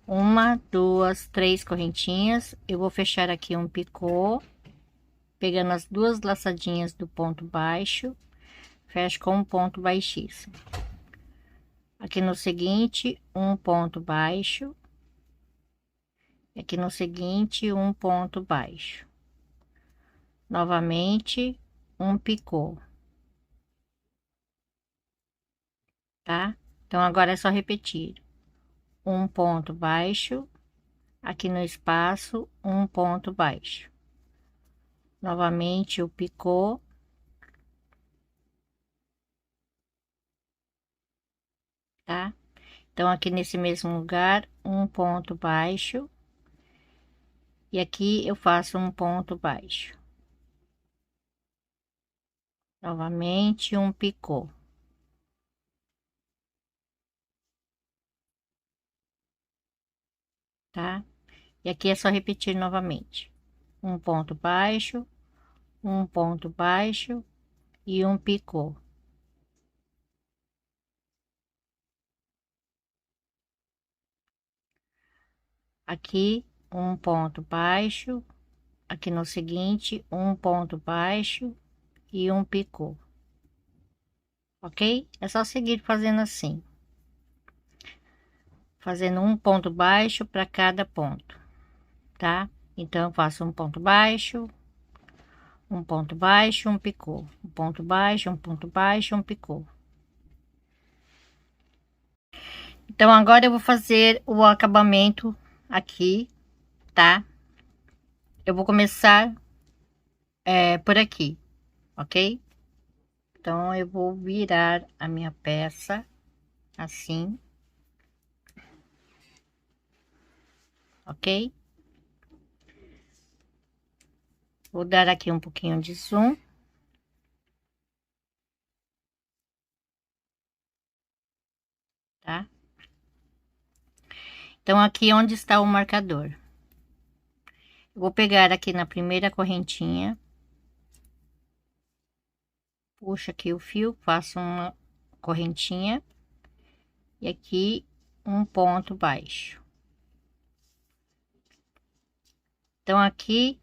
Uma, duas, três correntinhas, eu vou fechar aqui um picô, pegando as duas laçadinhas do ponto baixo, fecho com um ponto baixíssimo. Aqui no seguinte, um ponto baixo, aqui no seguinte, um ponto baixo. Novamente, um picô. Tá? Então, agora é só repetir. Um ponto baixo, aqui no espaço, um ponto baixo. Novamente o picô. Tá? Então, aqui nesse mesmo lugar, um ponto baixo. E aqui eu faço um ponto baixo. Novamente um picô. Tá? E aqui é só repetir novamente. Um ponto baixo, um ponto baixo e um picô. Aqui um ponto baixo, aqui no seguinte um ponto baixo e um picô. Ok? É só seguir fazendo assim, fazendo um ponto baixo para cada ponto, tá? Então eu faço um ponto baixo, um picô, um ponto baixo, um ponto baixo, um picô. Então agora eu vou fazer o acabamento aqui, tá? Eu vou começar por aqui, ok? Então eu vou virar a minha peça assim, ok? Vou dar aqui um pouquinho de zoom. Tá? Então aqui onde está o marcador, eu vou pegar aqui na primeira correntinha, puxo aqui o fio, faço uma correntinha e aqui um ponto baixo. Então aqui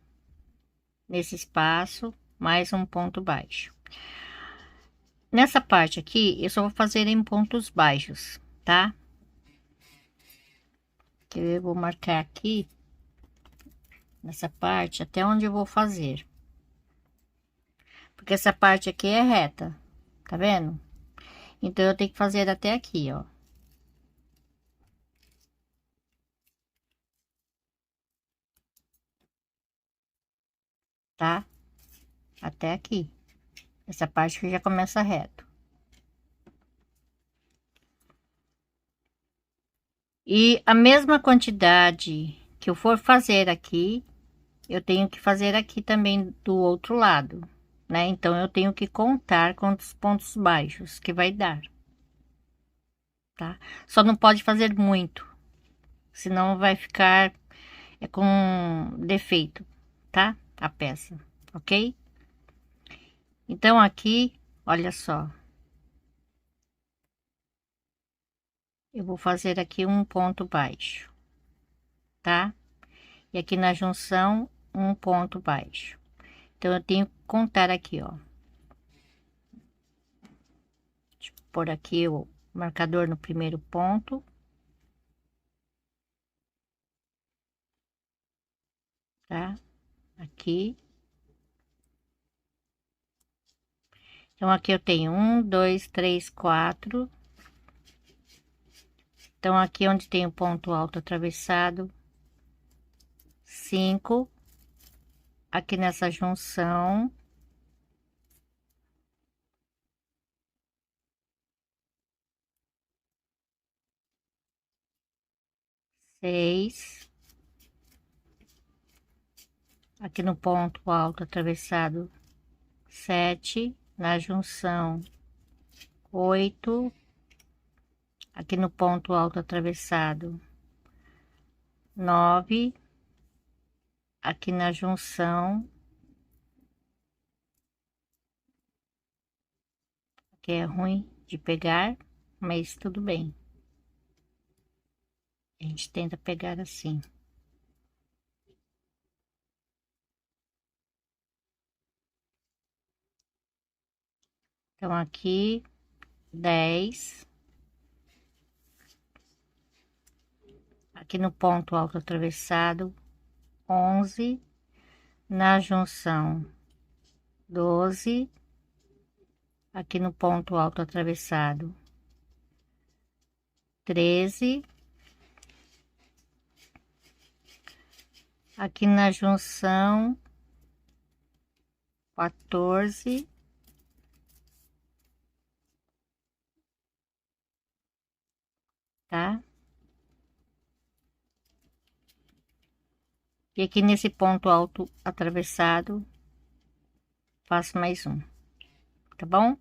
nesse espaço mais um ponto baixo. Nessa parte aqui eu só vou fazer em pontos baixos, tá? Que eu vou marcar aqui nessa parte até onde eu vou fazer, porque essa parte aqui é reta, tá vendo? Então eu tenho que fazer até aqui, ó. Tá? Até aqui. Essa parte que já começa reto. E a mesma quantidade que eu for fazer aqui, eu tenho que fazer aqui também do outro lado, né? Então eu tenho que contar quantos pontos baixos que vai dar, tá? Só não pode fazer muito, senão vai ficar com defeito, tá? A peça, ok? Então aqui, olha só, eu vou fazer aqui um ponto baixo, tá? E aqui na junção um ponto baixo. Então eu tenho que contar aqui, ó. Deixa eu pôr aqui o marcador no primeiro ponto, tá? Aqui. Então aqui eu tenho um, dois, três, quatro. Então aqui onde tem o ponto alto atravessado, cinco. Aqui nessa junção, seis. Aqui no ponto alto atravessado, sete. Na junção, oito. Aqui no ponto alto atravessado, nove. Aqui na junção, que é ruim de pegar, mas tudo bem. A gente tenta pegar assim. Então, aqui, 10. Aqui no ponto alto atravessado, 11. Na junção, 12. Aqui no ponto alto atravessado, 13. Aqui na junção, 14. Tá? E aqui nesse ponto alto atravessado, faço mais um, tá bom?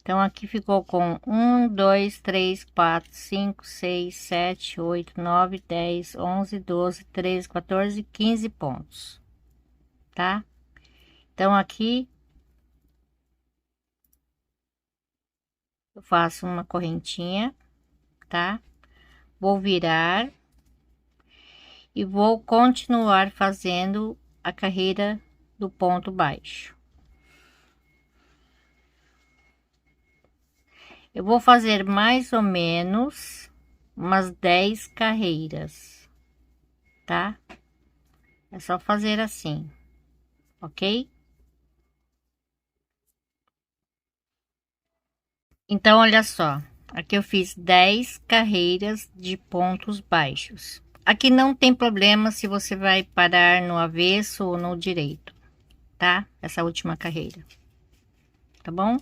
Então, aqui ficou com 1, 2, 3, 4, 5, 6, 7, 8, 9, 10, 11, 12, 13, 14, 15 pontos, tá? Então, aqui eu faço uma correntinha, tá? Vou virar e vou continuar fazendo a carreira do ponto baixo. Eu vou fazer mais ou menos umas 10 carreiras, tá? É só fazer assim, ok? Então, olha só, aqui eu fiz 10 carreiras de pontos baixos. Aqui não tem problema se você vai parar no avesso ou no direito, tá? Essa última carreira, tá bom?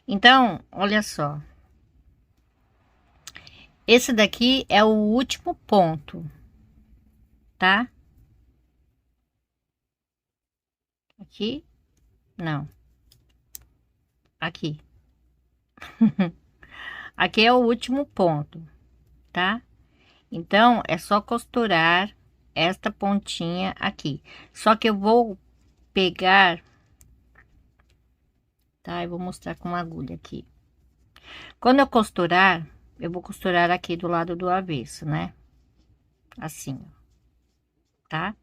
Então, olha só. Esse daqui é o último ponto, tá? Aqui, não. Aqui. Aqui é o último ponto, tá? Então, é só costurar esta pontinha aqui. Só que eu vou pegar, tá? Eu vou mostrar com uma agulha aqui. Quando eu costurar, eu vou costurar aqui do lado do avesso, né? Assim, tá?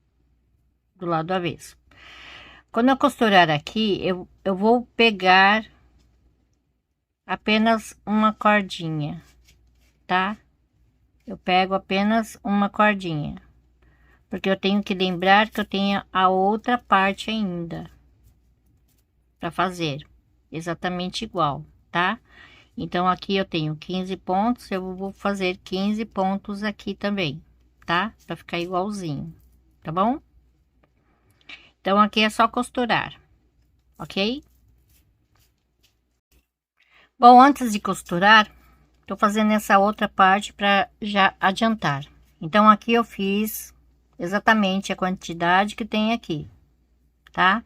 Do lado do avesso. Quando eu costurar aqui, eu vou pegar apenas uma cordinha, tá? Eu pego apenas uma cordinha, porque eu tenho que lembrar que eu tenho a outra parte ainda para fazer exatamente igual, tá? Então, aqui eu tenho 15 pontos, eu vou fazer 15 pontos aqui também, tá? Para ficar igualzinho, tá bom? Então, aqui é só costurar, ok? Bom, antes de costurar, tô fazendo essa outra parte para já adiantar. Então, aqui eu fiz exatamente a quantidade que tem aqui, tá?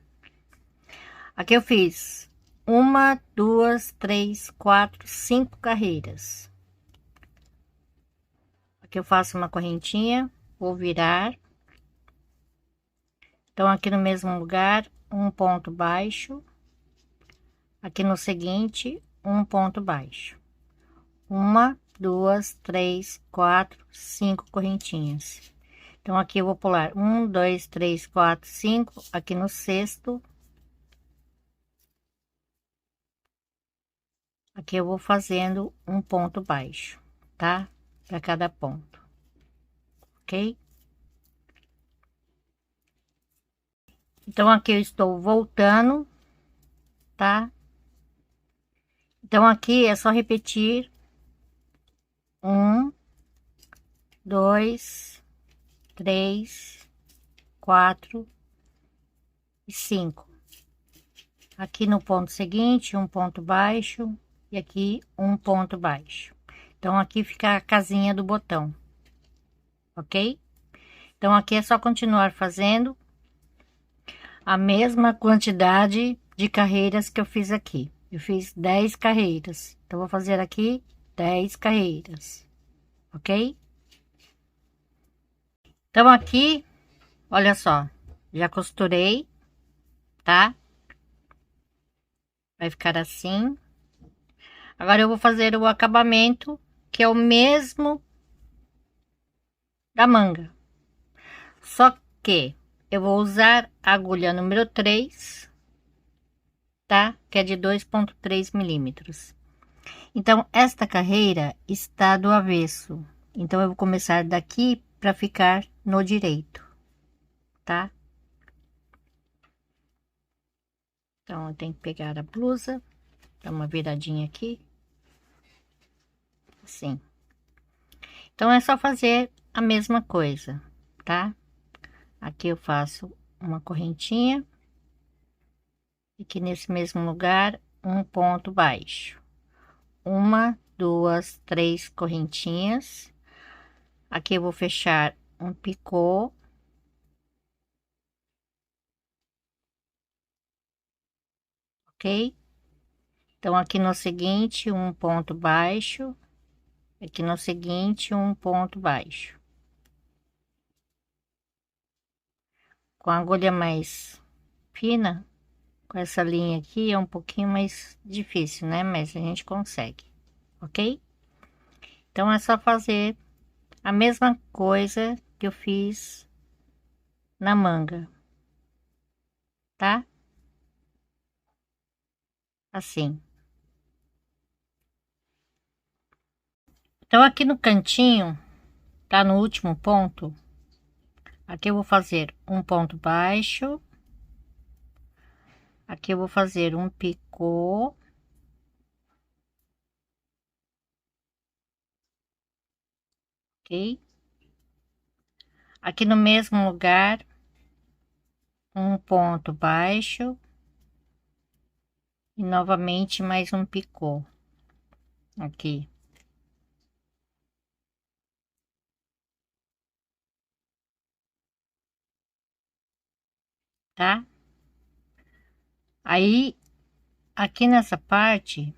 Aqui eu fiz 1, 2, 3, 4, 5 carreiras. Aqui eu faço uma correntinha, vou virar. Então, aqui no mesmo lugar, um ponto baixo. Aqui no seguinte, um ponto baixo. 1, 2, 3, 4, 5 correntinhas. Então, aqui eu vou pular 1, 2, 3, 4, 5. Aqui no sexto, aqui eu vou fazendo um ponto baixo, tá? Para cada ponto, ok? Então, aqui eu estou voltando, tá? Então, aqui é só repetir 1, 2, 3, 4 e 5. Aqui no ponto seguinte, um ponto baixo e aqui um ponto baixo. Então, aqui fica a casinha do botão, ok? Então, aqui é só continuar fazendo a mesma quantidade de carreiras que eu fiz aqui. Eu fiz 10 carreiras, então vou fazer aqui 10 carreiras, ok? Então, aqui, olha só, já costurei, tá? Vai ficar assim. Agora eu vou fazer o acabamento, que é o mesmo da manga. Só que eu vou usar a agulha número 3, tá? Que é de 2,3 milímetros. Então, esta carreira está do avesso. Então, eu vou começar daqui para ficar no direito, tá? Então, eu tenho que pegar a blusa, dar uma viradinha aqui, assim. Então, é só fazer a mesma coisa, tá? Aqui eu faço uma correntinha, e aqui nesse mesmo lugar, um ponto baixo. Uma, duas, três correntinhas. Aqui eu vou fechar um picô. Ok? Então, aqui no seguinte, um ponto baixo. Aqui no seguinte, um ponto baixo. Com a agulha mais fina, com essa linha aqui, é um pouquinho mais difícil, né? Mas a gente consegue, ok? Então, é só fazer a mesma coisa que eu fiz na manga, tá? Assim. Então, aqui no cantinho, tá no último ponto. Aqui eu vou fazer um ponto baixo. Aqui eu vou fazer um picô. Ok? Aqui no mesmo lugar, um ponto baixo. E novamente mais um picô. Aqui. Tá? Aí, aqui nessa parte,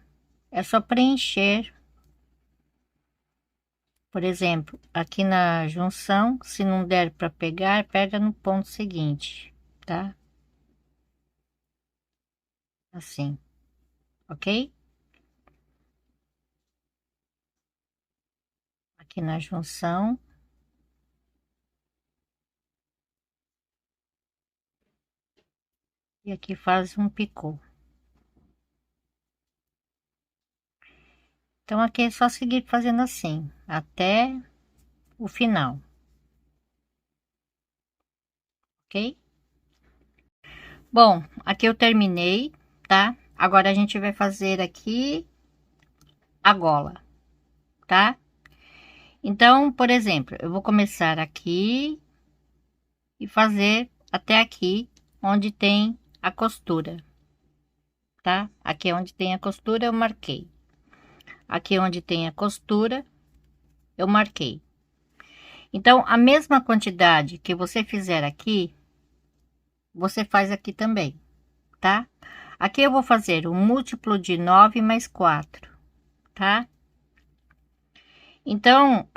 é só preencher. Por exemplo, aqui na junção, se não der para pegar, pega no ponto seguinte, tá? Assim, ok? Aqui na junção. E aqui faz um picô. Então, aqui é só seguir fazendo assim, até o final, ok? Bom, aqui eu terminei, tá? Agora a gente vai fazer aqui a gola, tá? Então, por exemplo, eu vou começar aqui e fazer até aqui, onde tem a costura, tá? Aqui onde tem a costura eu marquei. Aqui onde tem a costura eu marquei. Então, a mesma quantidade que você fizer aqui, você faz aqui também, tá? Aqui eu vou fazer o múltiplo de 9 mais 4, tá? Então,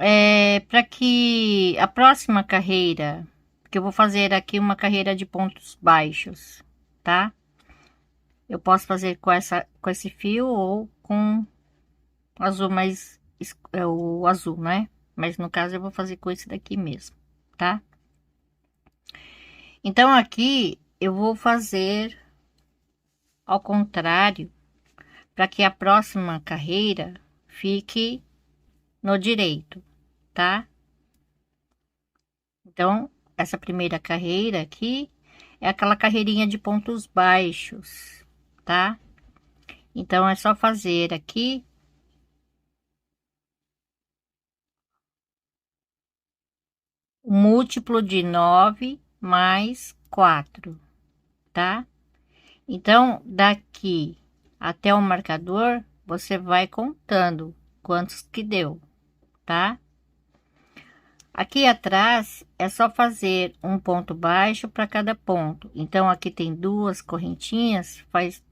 para que a próxima carreira, que eu vou fazer aqui uma carreira de pontos baixos, tá? Eu posso fazer com esse fio ou com azul mais, o azul, né? Mas no caso eu vou fazer com esse daqui mesmo, tá? Então, aqui eu vou fazer ao contrário, para que a próxima carreira fique no direito, tá? Então, essa primeira carreira aqui é aquela carreirinha de pontos baixos, tá? Então, é só fazer aqui o múltiplo de 9 mais 4, tá? Então, daqui até o marcador, você vai contando quantos que deu, tá? Aqui atrás é só fazer um ponto baixo para cada ponto. Então, aqui tem duas correntinhas, faz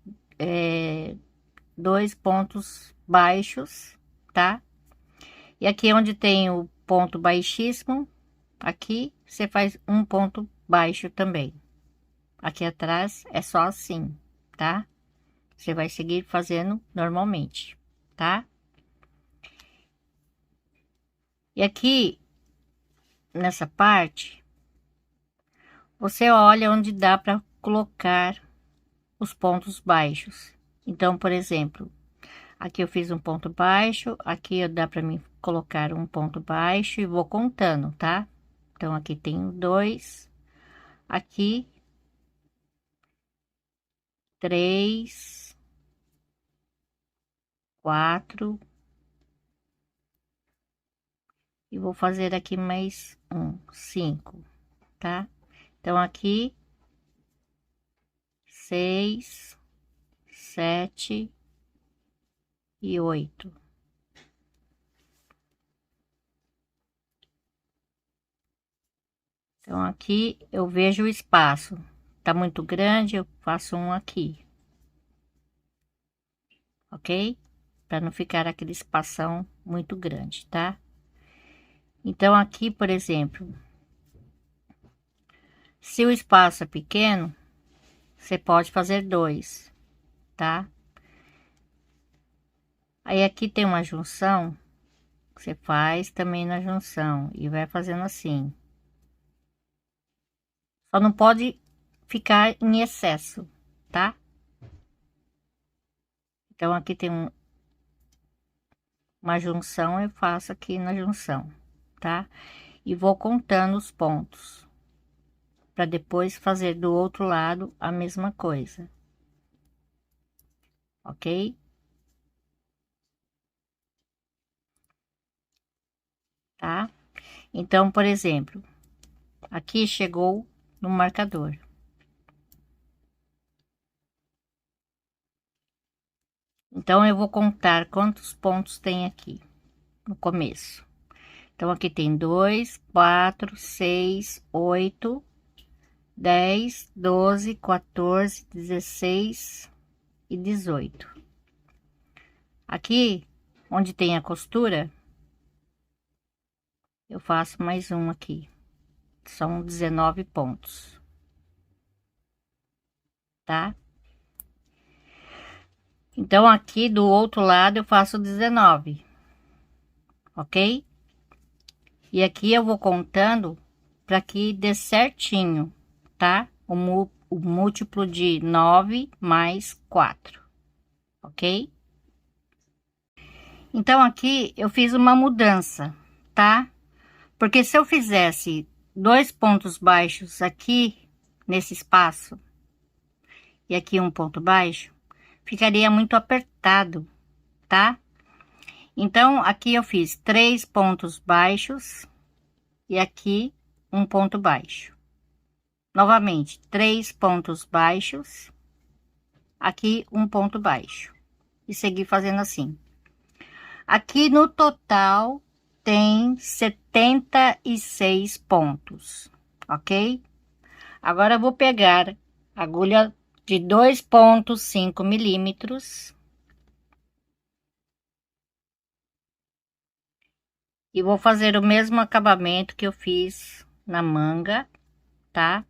dois pontos baixos, tá? E aqui onde tem o ponto baixíssimo, aqui você faz um ponto baixo também. Aqui atrás é só assim, tá? Você vai seguir fazendo normalmente. tá? E aqui, nessa parte, você olha onde dá para colocar os pontos baixos. Então, por exemplo, aqui eu fiz um ponto baixo, aqui dá para mim colocar um ponto baixo e vou contando, tá? Então, aqui tenho 2, aqui 3, 4, e vou fazer aqui mais 5, tá? Então, aqui 6, 7 e 8. Então, aqui eu vejo o espaço. Tá muito grande, eu faço um aqui. Ok? Para não ficar aquele espação muito grande, tá? Então, aqui, por exemplo, se o espaço é pequeno, você pode fazer 2, tá? Aí, aqui tem uma junção, você faz também na junção e vai fazendo assim. Só não pode ficar em excesso, tá? Então, aqui tem uma junção, eu faço aqui na junção, tá? E vou contando os pontos, para depois fazer do outro lado a mesma coisa, ok? Tá? Então, por exemplo, aqui chegou no marcador. Então, eu vou contar quantos pontos tem aqui no começo. Então, aqui tem 2, 4, 6, 8, 10, 12, 14, 16 e 18. Aqui, onde tem a costura, eu faço mais um aqui. São 19 pontos, tá? Então, aqui do outro lado eu faço 19, ok? E aqui eu vou contando para que dê certinho, tá? O múltiplo de 9 mais 4, ok? Então, aqui eu fiz uma mudança, tá? Porque se eu fizesse 2 pontos baixos aqui, nesse espaço, e aqui um ponto baixo, ficaria muito apertado, tá? Então, aqui eu fiz 3 pontos baixos e aqui um ponto baixo. Novamente, 3 pontos baixos, aqui um ponto baixo. E segui fazendo assim. Aqui no total tem 76 pontos, ok? Agora eu vou pegar a agulha de 2,5 milímetros e vou fazer o mesmo acabamento que eu fiz na manga, tá?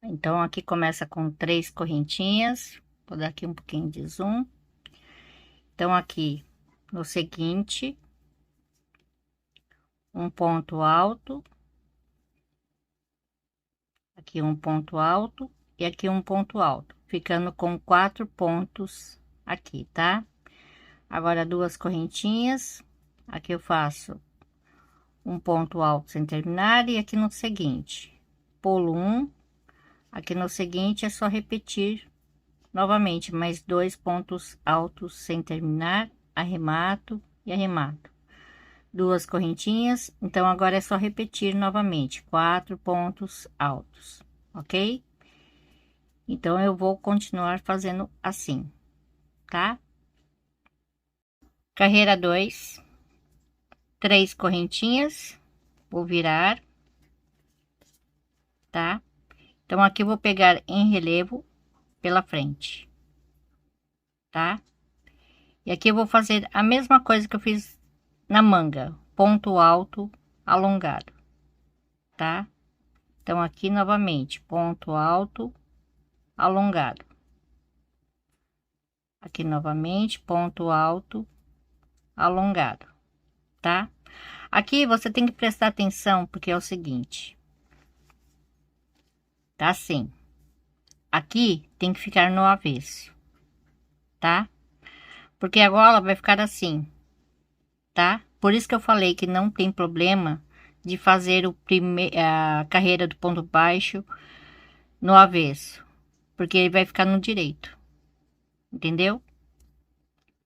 Então, aqui começa com 3 correntinhas, vou dar aqui um pouquinho de zoom. Então, aqui no seguinte, um ponto alto, aqui um ponto alto e aqui um ponto alto, ficando com 4 pontos aqui, tá? Agora, 2 correntinhas, aqui eu faço um ponto alto sem terminar e aqui no seguinte, pulo um, aqui no seguinte é só repetir novamente mais 2 pontos altos sem terminar, arremato e arremato, 2 correntinhas. Então agora é só repetir novamente 4 pontos altos, ok? Então eu vou continuar fazendo assim, tá? Carreira 2, 3 correntinhas, vou virar, tá? Então aqui eu vou pegar em relevo pela frente, tá? E aqui eu vou fazer a mesma coisa que eu fiz na manga, ponto alto alongado, tá? Então aqui novamente, ponto alto alongado. Aqui novamente, ponto alto, alongado, tá? Aqui você tem que prestar atenção, porque é o seguinte, tá assim. Aqui tem que ficar no avesso, tá? Porque a gola vai ficar assim, tá? Por isso que eu falei que não tem problema de fazer a carreira do ponto baixo no avesso, porque ele vai ficar no direito, entendeu?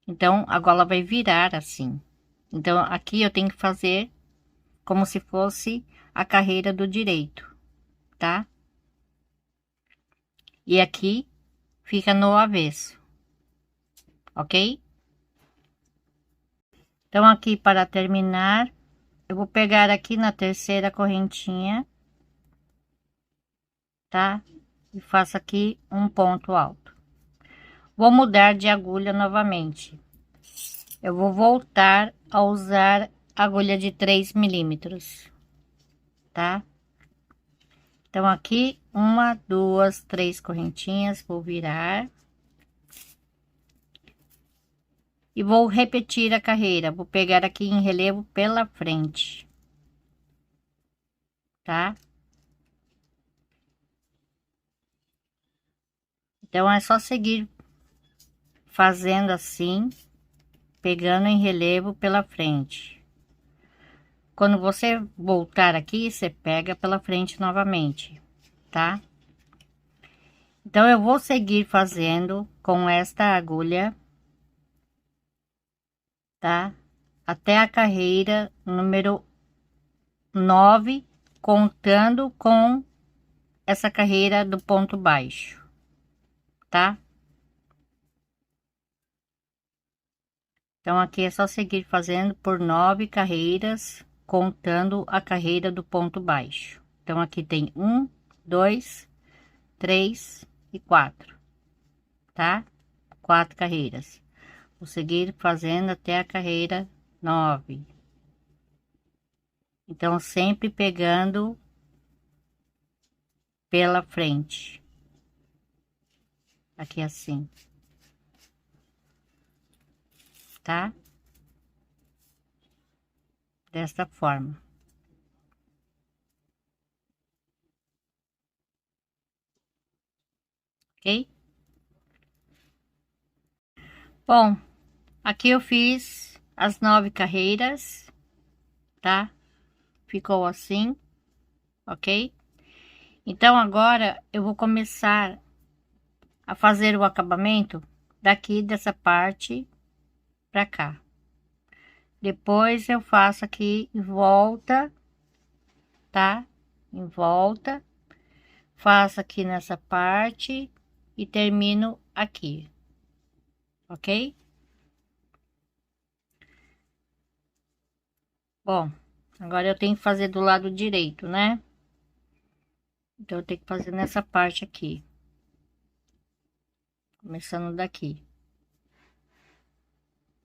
Então a gola vai virar assim. Então aqui eu tenho que fazer como se fosse a carreira do direito, tá? E aqui fica no avesso, ok? Então aqui para terminar, eu vou pegar aqui na terceira correntinha, tá? E faço aqui um ponto alto. Vou mudar de agulha novamente. Eu vou voltar a usar agulha de 3 milímetros, tá? Então aqui, uma, duas, três correntinhas, vou virar. E vou repetir a carreira, vou pegar aqui em relevo pela frente, tá? Então é só seguir fazendo assim, pegando em relevo pela frente. Quando você voltar aqui, você pega pela frente novamente, tá? Então eu vou seguir fazendo com esta agulha, tá? Até a carreira número 9, contando com essa carreira do ponto baixo, tá? Então aqui é só seguir fazendo por 9 carreiras, contando a carreira do ponto baixo. Então aqui tem 1, 2, 3 e 4, tá? 4 carreiras. Vou seguir fazendo até a carreira 9. Então sempre pegando pela frente. Aqui assim, tá? Desta forma. Ok? Bom, aqui eu fiz as 9 carreiras, tá? Ficou assim, ok? Então agora eu vou começar a fazer o acabamento daqui dessa parte pra cá. Depois eu faço aqui em volta, tá? Em volta, faço aqui nessa parte e termino aqui, ok? Bom, agora eu tenho que fazer do lado direito, né? Então eu tenho que fazer nessa parte aqui, começando daqui,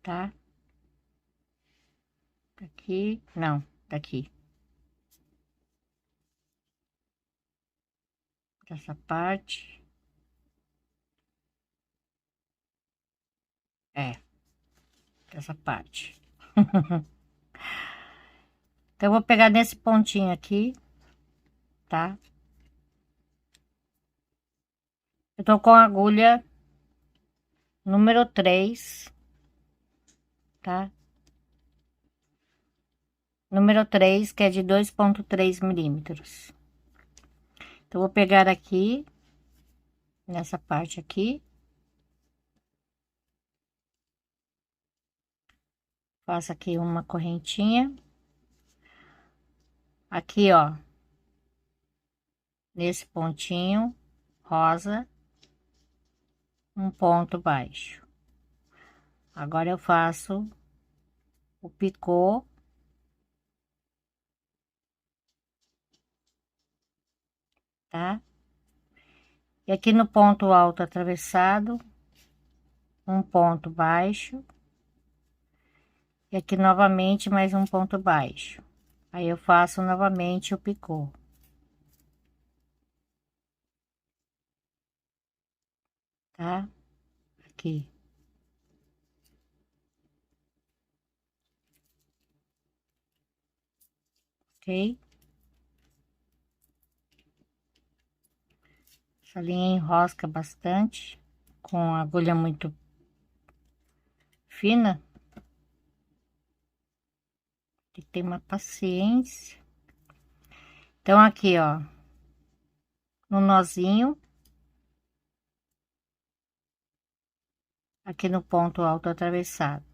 tá? Daqui, não, daqui, dessa parte, dessa parte. Então eu vou pegar nesse pontinho aqui, tá? Eu tô com a agulha número 3, tá? Número 3, que é de 2,3 milímetros. Então, vou pegar aqui, nessa parte aqui. Faço aqui uma correntinha. Aqui, ó. Nesse pontinho rosa, um ponto baixo. Agora eu faço o picô, tá? E aqui no ponto alto atravessado, um ponto baixo. E aqui novamente mais um ponto baixo. Aí eu faço novamente o picô, tá? Aqui. ok? Essa linha enrosca bastante, com a agulha muito fina. Tem que ter uma paciência. Então, aqui, ó, no nozinho, aqui no ponto alto atravessado.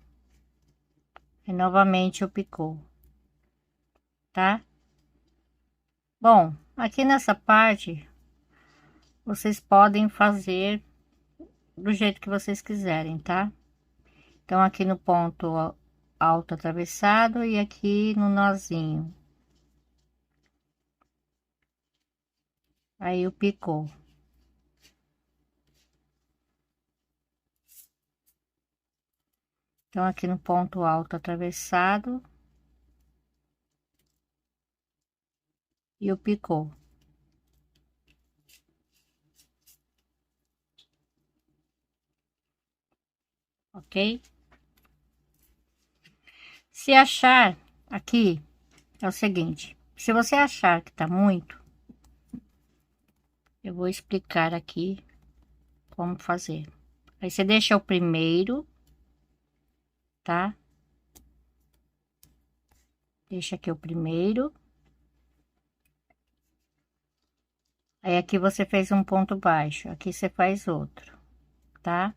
E novamente o picô, tá? Bom, aqui nessa parte, vocês podem fazer do jeito que vocês quiserem, tá? Então, aqui no ponto alto atravessado e aqui no nozinho. Aí o picô. Então, aqui no ponto alto atravessado e o picô. Ok? Se achar aqui, é o seguinte, se você achar que tá muito, eu vou explicar aqui como fazer. Aí você deixa o primeiro, tá? Deixa aqui o primeiro. Aí aqui você fez um ponto baixo, aqui você faz outro, tá?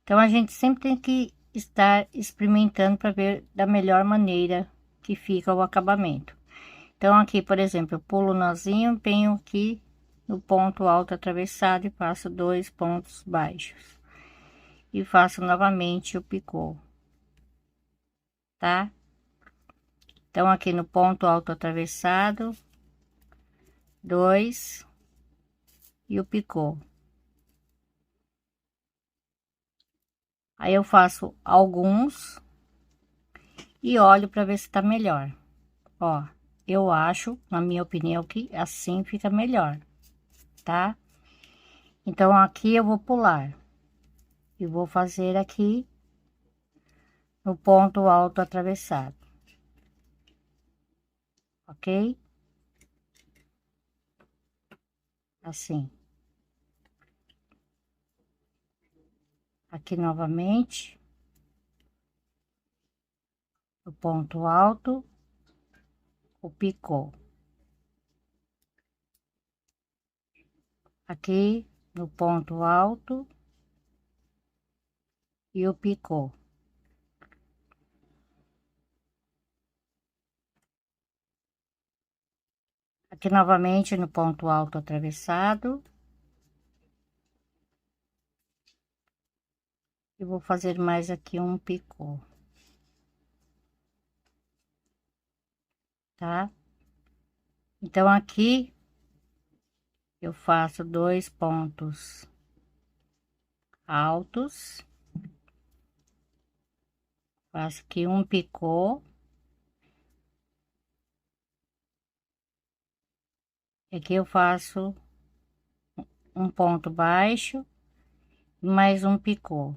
Então a gente sempre tem que estar experimentando para ver da melhor maneira que fica o acabamento. Então aqui, por exemplo, eu pulo o nozinho, empenho aqui no ponto alto atravessado e faço 2 pontos baixos. E faço novamente o picô, tá? Então aqui no ponto alto atravessado, 2 e o picô. Aí eu faço alguns e olho para ver se tá melhor. Ó, eu acho, na minha opinião, que assim fica melhor, tá? Então aqui eu vou pular e vou fazer aqui no ponto alto atravessado, ok? Assim. Aqui novamente, o ponto alto, o picô. Aqui no ponto alto e o picô. Aqui novamente no ponto alto atravessado. E vou fazer mais aqui um picô, tá? Então aqui eu faço 2 pontos altos, faço aqui um picô, aqui eu faço um ponto baixo, mais um picô,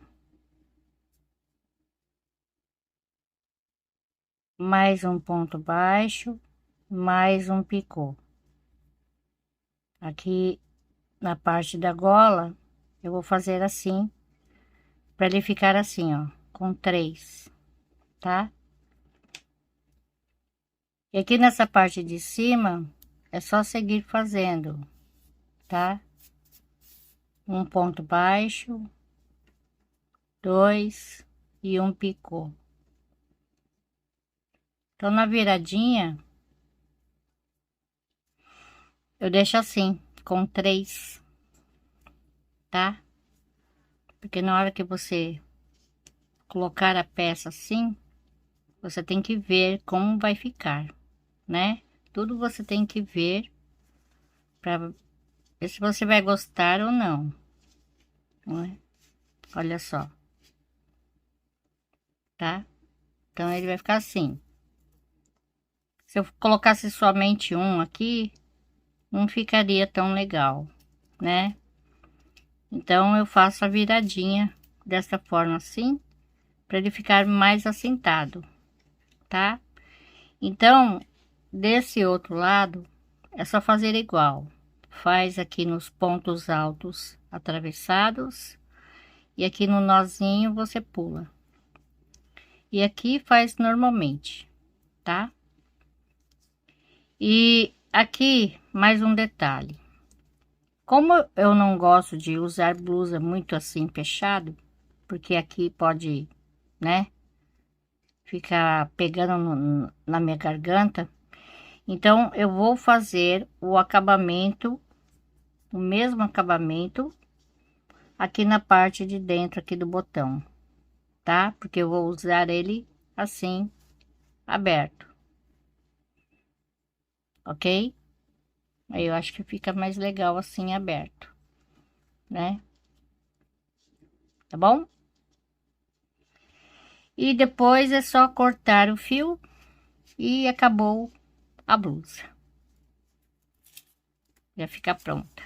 mais um ponto baixo, mais um picô. Aqui na parte da gola, eu vou fazer assim, para ele ficar assim, ó, com 3, tá? E aqui nessa parte de cima, é só seguir fazendo, tá? Um ponto baixo, 2 e um picô. Então, na viradinha, eu deixo assim, com 3, tá? Porque na hora que você colocar a peça assim, você tem que ver como vai ficar, né? Tudo você tem que ver para ver se você vai gostar ou não, não é? Olha só, tá? Então, ele vai ficar assim. Se eu colocasse somente um aqui, não ficaria tão legal, né? Então, eu faço a viradinha dessa forma assim, para ele ficar mais assentado, tá? Então, desse outro lado, é só fazer igual. Faz aqui nos pontos altos atravessados e aqui no nozinho você pula. E aqui faz normalmente, tá? E aqui mais um detalhe. Como eu não gosto de usar blusa muito assim fechado, porque aqui pode, né, ficar pegando na minha garganta, então eu vou fazer o acabamento, o mesmo acabamento aqui na parte de dentro aqui do botão, tá? Porque eu vou usar ele assim, aberto, ok? Aí eu acho que fica mais legal assim, aberto, né? Tá bom? E depois é só cortar o fio e acabou a blusa. Já fica pronta.